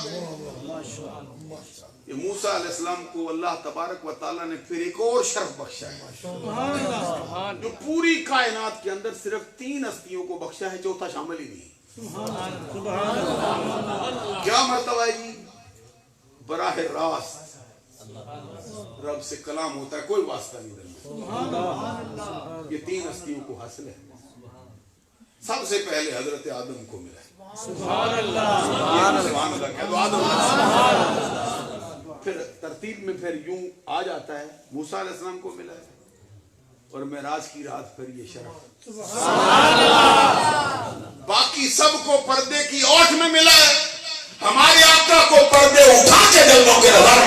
فرما دیں. یہ موسیٰ علیہ السلام کو اللہ تبارک و تعالیٰ نے پھر ایک اور شرف بخشا ہے جو پوری کائنات کے اندر صرف 3 ہستیوں کو بخشا ہے, چوتھا شامل ہی نہیں. کیا مرتبہ ہے جی؟ براہ راست رب سے کلام ہوتا ہے, کوئی واسطہ نہیں درمیان. یہ 3 ہستیوں کو حاصل ہے. سب سے پہلے حضرت آدم کو ملا ہے. سبحان اللہ کہہ دو آدم. پھر ترتیب میں پھر یوں آ جاتا ہے موسیٰ علیہ السلام کو ملا ہے, اور معراج کی رات پھر یہ شرف. باقی سب کو پردے کی اوٹ میں ملا ہے, ہمارے آقا کو پردے اٹھا کے جلووں کے نظر.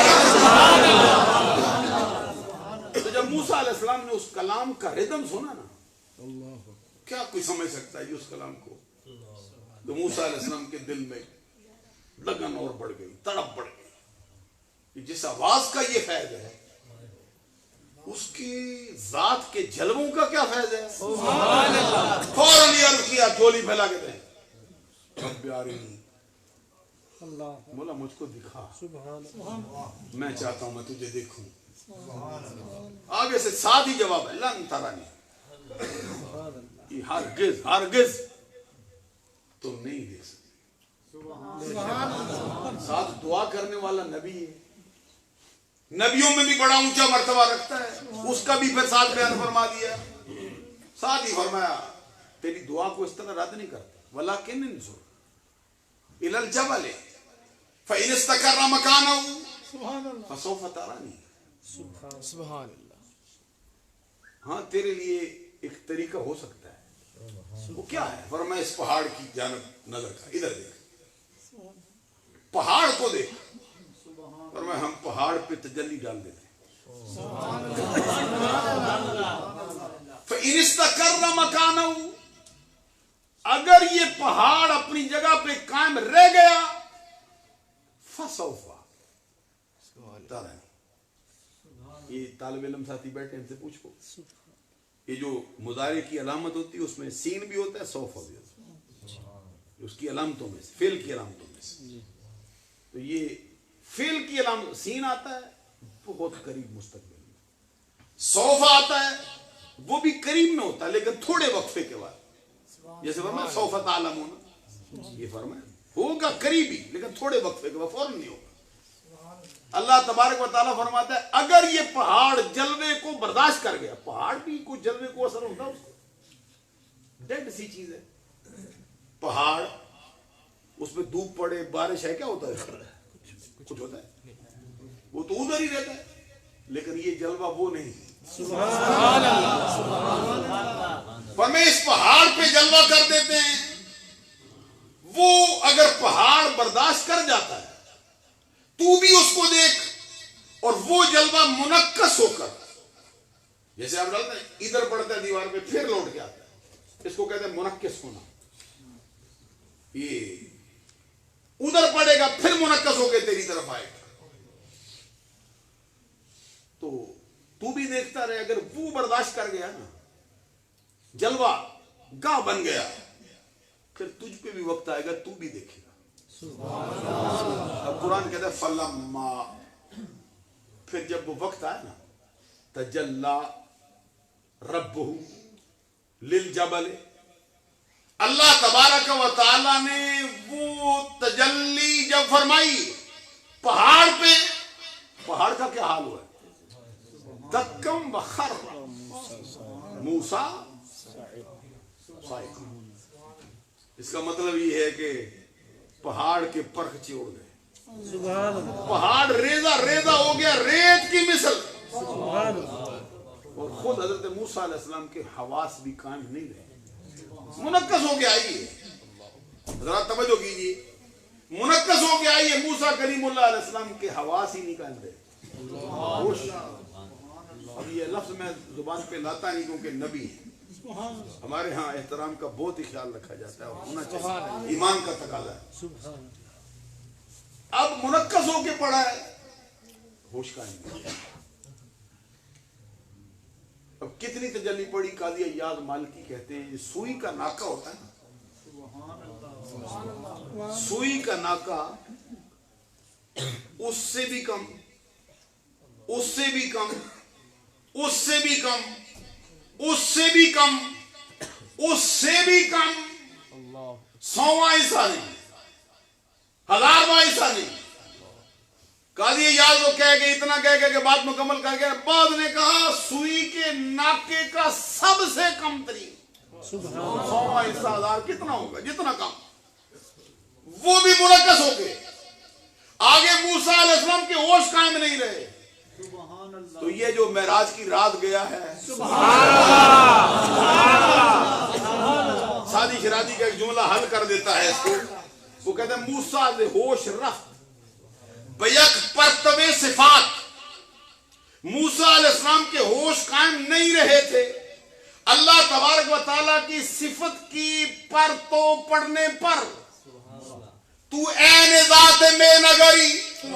تو جب موسیٰ علیہ السلام نے اس کلام کا ردم سنا نا, کیا کوئی سمجھ سکتا ہے جی اس کلام کو؟ تو موسیٰ علیہ السلام کے دل میں لگن اور بڑھ گئی, تڑپ بڑھ گئی. جس آواز کا یہ فیض ہے اس کی ذات کے جلووں کا کیا فیض ہے؟ فوراً یہ عرض کیا, جھولی پھیلا کے دیں, رب ارنی, مولا مجھ کو دکھا, میں چاہتا ہوں میں تجھے دیکھوں. آگے سے ساتھ ہی جواب ہے, لن ترانی, ہرگز ہرگز تم نہیں دیکھ سکتے. ساتھ دعا کرنے والا نبی ہے, نبیوں میں بھی بڑا اونچا مرتبہ رکھتا ہے, اس کا بھی پھر ساتھ بیان فرما دیا. ساتھ ہی فرمایا تیری دعا کو اس طرح رد نہیں کرتا, ولیکن انظر الی الجبل فإن استقر مکانہ فسوف ترانی. سبحان اللہ. ہاں تیرے لیے ایک طریقہ ہو سکتا ہے, وہ کیا ہے؟ فرمایا اس پہاڑ کی جانب نظر کر, ادھر دیکھ, پہاڑ کو دیکھ. فرمایا ہم پہاڑ پہ تجلی ڈال دیتے ہیں. فإن استقر مکانہ, اگر یہ پہاڑ اپنی جگہ پہ قائم رہ گیا, فسوف ترانی. یہ طالب علم ساتھی بیٹھے ان سے پوچھو, یہ جو مضارع کی علامت ہوتی ہے اس میں سین بھی ہوتا ہے, سوفا بھی ہوتا ہے, اس کی علامتوں میں سے, فعل کی علامتوں میں سے. تو یہ فعل کی علامت سین آتا ہے بہت قریب مستقبل میں, سوفا آتا ہے وہ بھی قریب میں ہوتا ہے لیکن تھوڑے وقفے کے بعد. جیسے فرمایا سوف تعلمون, یہ فرمایا ہوگا قریبی لیکن تھوڑے وقفے کے بعد, فوراً نہیں ہوگا. اللہ تبارک و تعالیٰ فرماتا ہے اگر یہ پہاڑ جلوے کو برداشت کر گیا, پہاڑ بھی کوئی جلوے کو اثر ہوتا ہے, اس کو ڈیڈ سی چیز ہے پہاڑ, اس پہ دھوپ پڑے بارش ہے, کیا ہوتا ہے؟ کچھ ہوتا ہے, وہ تو ادھر ہی رہتا ہے, لیکن یہ جلوہ وہ نہیں. پر میں اس پہاڑ پہ جلوہ کر دیتے ہیں. وہ اگر پہاڑ برداشت کر جاتا ہے تو بھی اس کو دیکھ, اور وہ جلوہ منعکس ہو کر, جیسے آپ ڈالتے ہیں ادھر پڑتا ہے دیوار پہ پھر لوٹ کے آتا ہے, اس کو کہتے ہیں منعکس ہونا. یہ ادھر پڑے گا پھر منعکس ہو کے تیری طرف آئے گا. تو بھی دیکھتا رہے, اگر وہ برداشت کر گیا نا, جلوہ گاہ بن گیا, پھر تجھ پہ بھی وقت آئے گا, تو بھی دیکھے گا. اب قرآن کہتا ہے فلما, پھر جب وہ وقت آئے نا, تجلی ربہ للجبل, اللہ تبارک و تعالی نے وہ تجلی جب فرمائی پہاڑ پہ, پہاڑ کا کیا حال ہوا ہے؟ دکم وخر موسیٰ صاعقا. اس کا مطلب یہ ہے کہ پہاڑ کے پرخچے اڑ گئے, پہاڑ ریزہ ریزہ ہو گیا ریت کی مثل. اور خود حضرت موسیٰ علیہ السلام کے حواس بھی قائم نہیں رہے, منعکس ہو گیا. آئیے ذرا توجہ کیجیے, منعکس ہو گیا. آئیے موسیٰ کلیم اللہ علیہ السلام کے حواس ہی نہیں قائم رہے. اب یہ لفظ میں زبان پہ لاتا نہیں کیونکہ نبی ہے, ہمارے ہاں احترام کا بہت ہی خیال رکھا جاتا ہے, اور ہونا چاہیے, ایمان کا تقاضا ہے. اب منعکس ہو کے پڑا ہے, ہوش قائم نہیں. اب کتنی تجلی پڑی, قاضی ایاز مالکی کہتے ہیں سوئی کا ناکا ہوتا ہے نا, سوئی کا ناکا اس سے بھی کم، اس سے بھی کم، اس سے بھی کم، اس سے بھی کم، اس سے بھی کم، 100واں حصہ نہیں، 1000واں حصہ نہیں۔ قاضی اعجاز وہ کہہ گئے، اتنا کہہ گئے کہ بات مکمل کر گیا، بعد نے کہا سوئی کے ناکے کا سب سے کم ترین 100واں حصہ 1000 کتنا ہوگا؟ جتنا کم، وہ بھی مرکز ہو گئے۔ آگے موسیٰ علیہ السلام کے ہوش قائم نہیں رہے۔ تو یہ جو معراج کی رات گیا ہے، سادی شرادی کا ایک جملہ حل کر دیتا ہے اس کو، وہ کہتا ہے موسیٰ دے ہوش رفت بیک پرتوے صفات۔ موسیٰ علیہ السلام کے ہوش قائم نہیں رہے تھے، اللہ تبارک و تعالیٰ کی صفت کی پرتو پڑھنے پر تو عین ذات میں نگری تو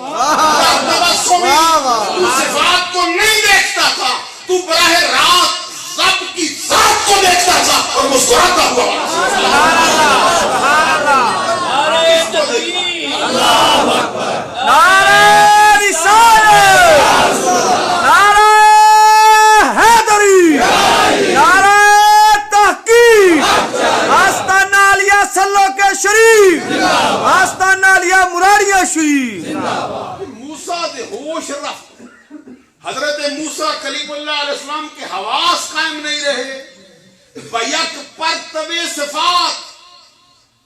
صفات کو نہیں دیکھتا تھا، تو براہ راست رب کی ذات کو دیکھتا تھا اور مسکراتا ہوا۔ نعرہ تکبیر، نعرہ رسالت، نعرہ حیدری، نعرہ تحقیق، آستانہ علیہ صلو کے شریف، آستانہ علیہ مراریہ شریف۔ موسیٰ دے ہوش رفت، حضرت موسیٰ کلیم اللہ علیہ السلام کے حواس قائم نہیں رہے، بیک پرتوے صفات،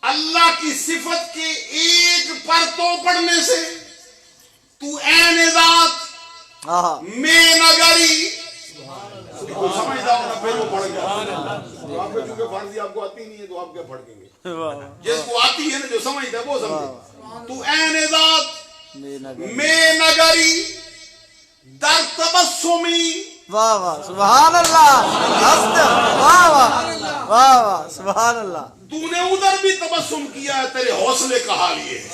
اللہ کی صفت کے ایک پرتو پڑھنے سے تو عین ذات میں نگری۔ کوئی سمجھتا ہونا پھر وہ پڑھ گیا، آپ کو چونکہ فرضی آپ کو آتی نہیں ہے تو آپ کیا پڑھ گیں گے؟ جس کو آتی ہے نا، جو سمجھتا ہے وہ سمجھے۔ تو عین ذات میں نگری در تبسمی، واہ واہ سبحان اللہ، واہ واہ واہ واہ سبحان اللہ۔ تو نے ادھر بھی تبسم کیا ہے، تیرے حوصلے کا حال یہ ہے۔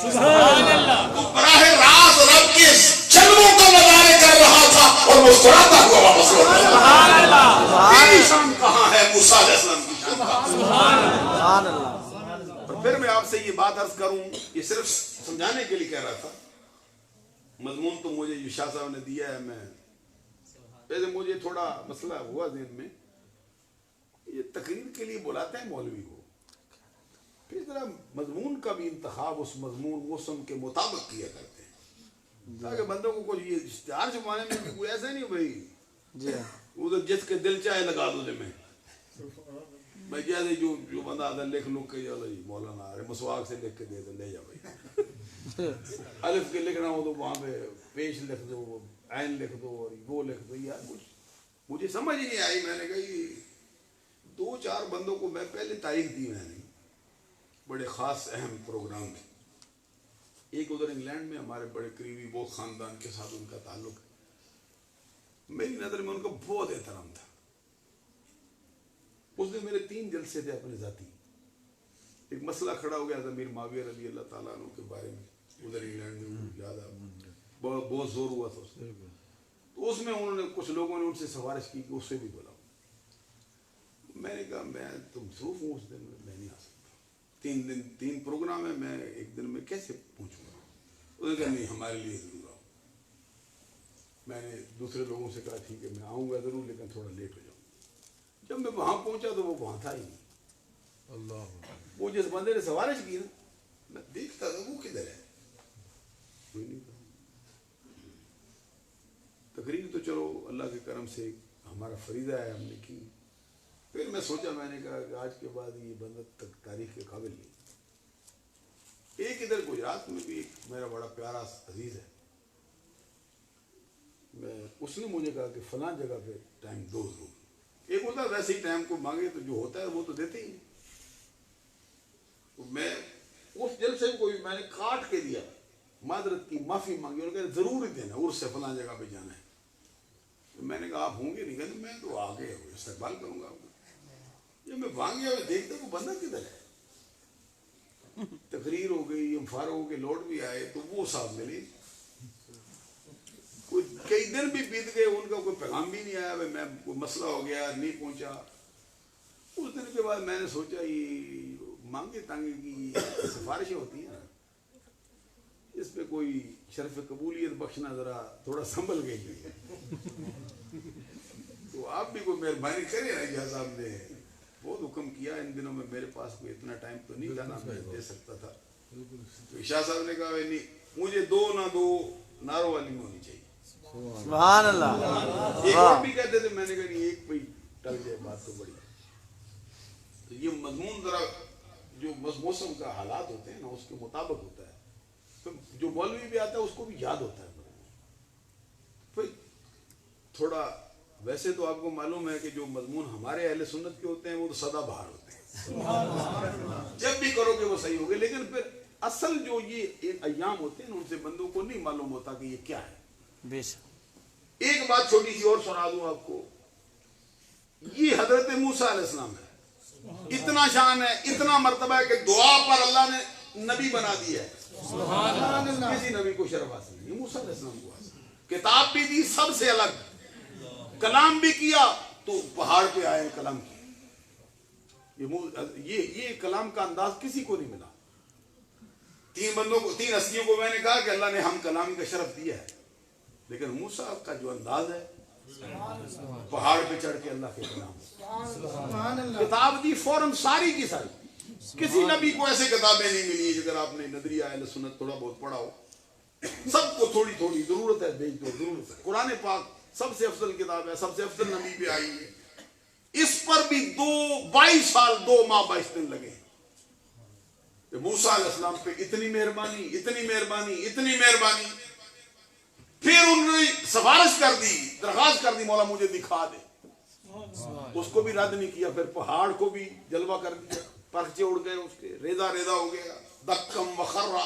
تو براہ راست رب کے جلووں کو نظارے کر رہا تھا اور مسکراتا ہوا واپس لوٹ رہا۔ تیری شان کہاں ہے موسیٰ علیہ السلام کی شان کہاں؟ سبحان اللہ۔ اور پھر میں آپ سے یہ بات عرض کروں، یہ صرف سمجھانے کے لیے کہہ رہا تھا، مضمون تو مجھے جو شاہ صاحب نے دیا ہے، میں ویسے مجھے تھوڑا مسئلہ ہوا ذہن میں، یہ تقریر کے لیے بلاتے ہیں مولوی کو، پھر ذرا مضمون کا بھی انتخاب اس مضمون موسم کے مطابق کیا کرتے ہیں، تاکہ بندوں کو کوئی یہ اشتہار چھپانے میں کوئی ایسا نہیں بھائی ادھر جس کے دل چاہے لگا دو میں بھائی، جیسے جو بندہ آدھا لکھ لکھ کے مولانا مسواک سے لکھ کے دے دے لے جا بھائی، الف کے لکھنا ہو تو وہاں پہ پیش لکھ دو، عین لکھ دو اور وہ لکھ دو۔ یار کچھ مجھے سمجھ نہیں آئی، میں نے کہا 2-4 بندوں کو میں پہلے تاریخ دی، میں نے بڑے خاص اہم پروگرام تھے، ایک ادھر انگلینڈ میں ہمارے بڑے قریبی وہ خاندان کے ساتھ ان کا تعلق ہے، میری نظر میں ان کا بہت احترام تھا۔ اس دن میرے 3 جلسے تھے اپنے ذاتی، ایک مسئلہ کھڑا ہو گیا تھا میر معاویہ رضی اللہ تعالیٰ عنہ کے بارے میں، ادھر انگلینڈ میں یاد آ بہت زور ہوا تھا اس میں، تو اس میں انہوں نے کچھ لوگوں نے ان سے سفارش کی کہ اس سے بھی بولا۔ میں نے کہا میں تو مصروف ہوں اس دن میں نہیں آ سکتا، 3 پروگرام ہے، میں ایک دن میں کیسے پہنچوں گا؟ انہوں نے کہا نہیں ہمارے لیے ضرور آؤ۔ میں نے دوسرے لوگوں سے کہا ٹھیک ہے میں آؤں گا ضرور، لیکن تھوڑا لیٹ ہو جاؤں۔ جب میں وہاں پہنچا تو وہ وہاں تھا ہی نہیں، وہ جس بندے نے سفارش کی نا، میں دیکھتا تھا وہ کدھر ہے، کوئی نہیں تھا۔ تقریر تو چلو اللہ کے کرم سے ہمارا فریضہ ہے، ہم نے کی، پھر میں سوچا، میں نے کہا کہ آج کے بعد یہ بندہ تاریخ کے قابل نہیں۔ ایک ادھر گجرات میں بھی ایک میرا بڑا پیارا عزیز ہے، اس نے مجھے کہا کہ فلاں جگہ پہ ٹائم دو ضرور، ایک ہوتا ہے ویسے ہی ٹائم کو مانگے تو جو ہوتا ہے وہ تو دیتے ہی نہیں۔ میں اس جلسے کو میں نے کاٹ کے دیا، معذرت کی معافی مانگی، انہوں نے کہا ضرور ہی دینا، عرس سے فلاں جگہ پہ جانا ہے۔ میں نے کہا آپ ہوں گے نہیں؟ کہتے میں تو آگے استقبال کروں گا آپ کو۔ جب میں وہاں گیا دیکھتا وہ بندہ کدھر ہے، تقریر ہو گئی، ہم فارغ ہو کے لوٹ بھی آئے تو وہ صاحب ملے، کئی دن بھی بیت گئے، ان کا کوئی پیغام بھی نہیں آیا، میں کوئی مسئلہ ہو گیا نہیں پہنچا۔ اس دن کے بعد میں نے سوچا یہ مانگے تانگے کی سفارشیں ہوتی ہیں نا، اس پہ کوئی شرف قبولیت بخشنا ذرا تھوڑا سنبھل گئی ہے. تو آپ بھی کوئی مہربانی کریں نا. جہاں صاحب نے بہت حکم کیا. ان دنوں میں میرے پاس کوئی اتنا ٹائم تو نہیں تھا نا میں دے سکتا تھا. تو شاہ صاحب نے کہا نہیں مجھے 2 نہ 2 ناروں والی ہونی چاہیے. سبحان اللہ. ایک اور بھی کہتے تھے. میں نے کہا نہیں ایک پہ ٹل جائے بات تو بڑی. تو یہ مضمون ذرا جو موسم کا حالات ہوتے ہیں نا اس کے مطابق ہوتا ہے. تو جو مولوی بھی آتا ہے اس کو بھی یاد ہوتا ہے. پھر تھوڑا ویسے تو آپ کو معلوم ہے کہ جو مضمون ہمارے اہل سنت کے ہوتے ہیں وہ تو سدا بہار ہوتے ہیں. جب بھی کرو گے وہ صحیح ہوگے. لیکن پھر اصل جو یہ ایام ہوتے ہیں نا ان سے بندوں کو نہیں معلوم ہوتا کہ یہ کیا ہے. بے شک. ایک بات چھوٹی سی اور سنا دوں آپ کو. یہ حضرت موسیٰ علیہ السلام ہے. اتنا شان ہے, اتنا مرتبہ ہے کہ دعا پر اللہ نے نبی بنا دیا ہے. کسی نبی کو شرف حاصل نہیں, موسیٰ علیہ السلام کو حاصل. کتاب بھی دی سب سے الگ, کلام بھی کیا تو پہاڑ پہ آئے کلام کیا. یہ کلام کا انداز کسی کو نہیں ملا. 3 بندوں کو, 3 ہستیوں کو میں نے کہا کہ اللہ نے ہم کلام کا شرف دیا ہے, لیکن موسیٰ کا جو انداز ہے پہاڑ پہ چڑھ کے اللہ کے کلام کتاب دی فوراً ساری کی ساری. کسی نبی کو ایسے کتابیں نہیں ملی. اگر آپ نے نظریہ اہل سنت تھوڑا بہت پڑھا ہو, سب کو تھوڑی تھوڑی ضرورت ہے بھیج دو, ضرورت ہے. قرآن پاک سب سے افضل کتاب ہے, سب سے افضل نبی پہ آئی ہے. اس پر بھی 22 سال 2 ماہ 22 دن لگے. موسیٰ علیہ السلام پہ اتنی مہربانی, اتنی مہربانی, اتنی مہربانی. پھر انہوں نے سفارش کر دی, درخواست کر دی مولا مجھے دکھا دے. اس کو بھی رد نہیں کیا. پھر پہاڑ کو بھی جلوہ کر دیا, پرچے اڑ گئے اس کے, ریزہ ریزہ ہو گیا, دکم وخرا.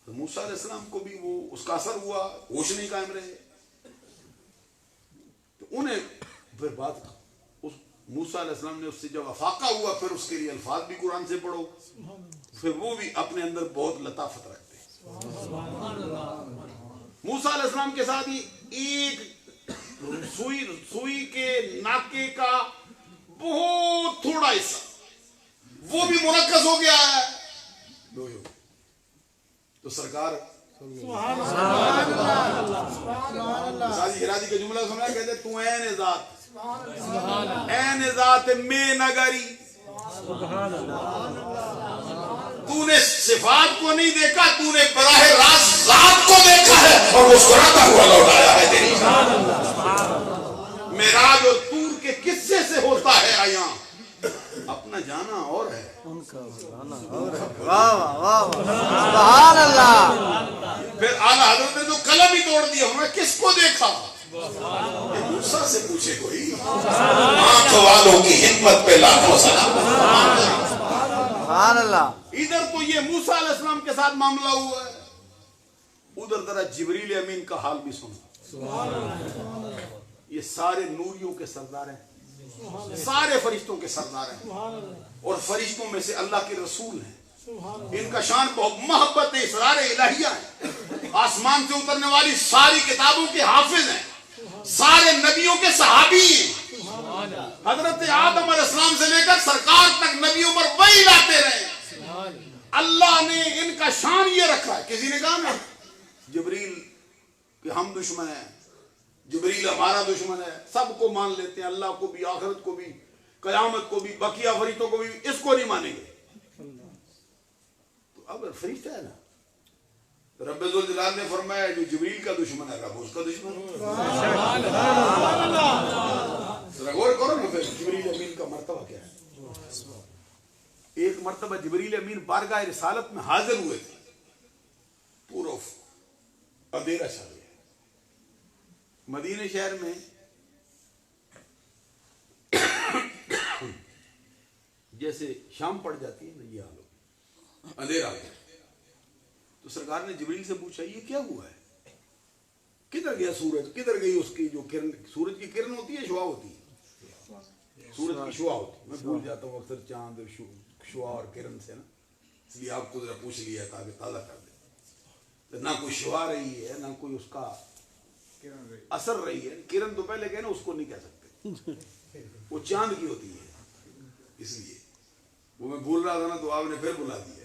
موسیٰ علیہ السلام کو بھی وہ اس کا اثر ہوا, ہوش نہیں قائم رہے. تو انہیں پھر بات موسیٰ علیہ السلام نے اس سے جب افاقہ ہوا, پھر اس کے لیے الفاظ بھی قرآن سے پڑھو. پھر وہ بھی اپنے اندر بہت لطافت رکھتے ہیں. موسیٰ علیہ السلام کے ساتھ ہی ایک سوئی کے ناکے کا بہت تھوڑا حصہ وہ بھی مرکز ہو گیا ہے. تو سرکار ہراجی کا جملہ سنا, کہتے تو این ذات میں نگری. تو نے صفات کو نہیں دیکھا, تو نے براہ راست ذات کو دیکھا ہے اور مسکراتا ہوا لوٹایا ہے تیری. معراج اور طور کے قصے سے ہوتا ہے عیاں, اپنا جانا اور ہے. واہ واہ واہ سبحان اللہ. پھر اعلیٰ حضرت نے تو قلم ہی توڑ دیا, ہمیں کس کو دیکھا. موسیٰ سے پوچھے کوئی, آنکھ والوں کی ہمت پہ لاکھوں سلام. سبحان اللہ. ادھر تو یہ موسیٰ علیہ السلام کے ساتھ معاملہ ہوا ہے, ادھر ذرا جبریل امین کا حال بھی سنو. یہ سارے نوریوں کے سردار ہیں, سارے فرشتوں کے سردار ہیں, اور فرشتوں میں سے اللہ کے رسول ہیں. ان کا شان بہت محبت اسرار الہیہ ہے. آسمان سے اترنے والی ساری کتابوں کے حافظ ہیں, سارے نبیوں کے صحابی ہیں. حضرت آدم علیہ السلام سے لے کر سرکار تک نبیوں پر وہی لاتے رہے. اللہ نے ان کا شان یہ رکھا ہے. کسی نے کہا نا جبریل کہ ہم دشمن ہیں, جبریل ہمارا دشمن ہے. سب کو مان لیتے ہیں, اللہ کو بھی, آخرت کو بھی, قیامت کو بھی, بقیہ فرشتوں کو بھی. اس کو نہیں مانیں گے. تو اب فرشتہ ہے نا, رب ذوالجلال نے فرمایا جو جبریل کا دشمن ہے رب اس کا دشمن ہے. غور کرو نا پھر جبریل امین کا مرتبہ کیا ہے. ایک مرتبہ جبریل امین بارگاہ رسالت میں حاضر ہوئے تھے, پورا اندھیرا چھا گیا. مدینہ شہر میں جیسے شام پڑ جاتی ہے نا, یہ حال ہو, اندھیرا گیا. تو سرکار نے جبریل سے پوچھا یہ کیا ہوا ہے, کدھر گیا سورج, کدھر گئی اس کی جو کرن, سورج کی کرن ہوتی ہے, شعاع ہوتی ہے, سورج کی شعاع ہوتی ہے. میں بھول جاتا ہوں اکثر چاند شعاع اور کرن سے نا, اس لیے آپ کو ذرا پوچھ لیا تاکہ تازہ کر دے. نہ کوئی شعاع رہی ہے, نہ کوئی اس کا اثر رہی ہے. کرن تو پہلے کہنا اس کو نہیں کہہ سکتے, وہ چاند کی ہوتی ہے. اس لیے وہ میں بھول رہا تھا نا, تو آپ نے پھر بلا دیا.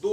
2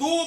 2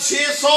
600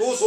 200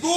2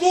2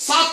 7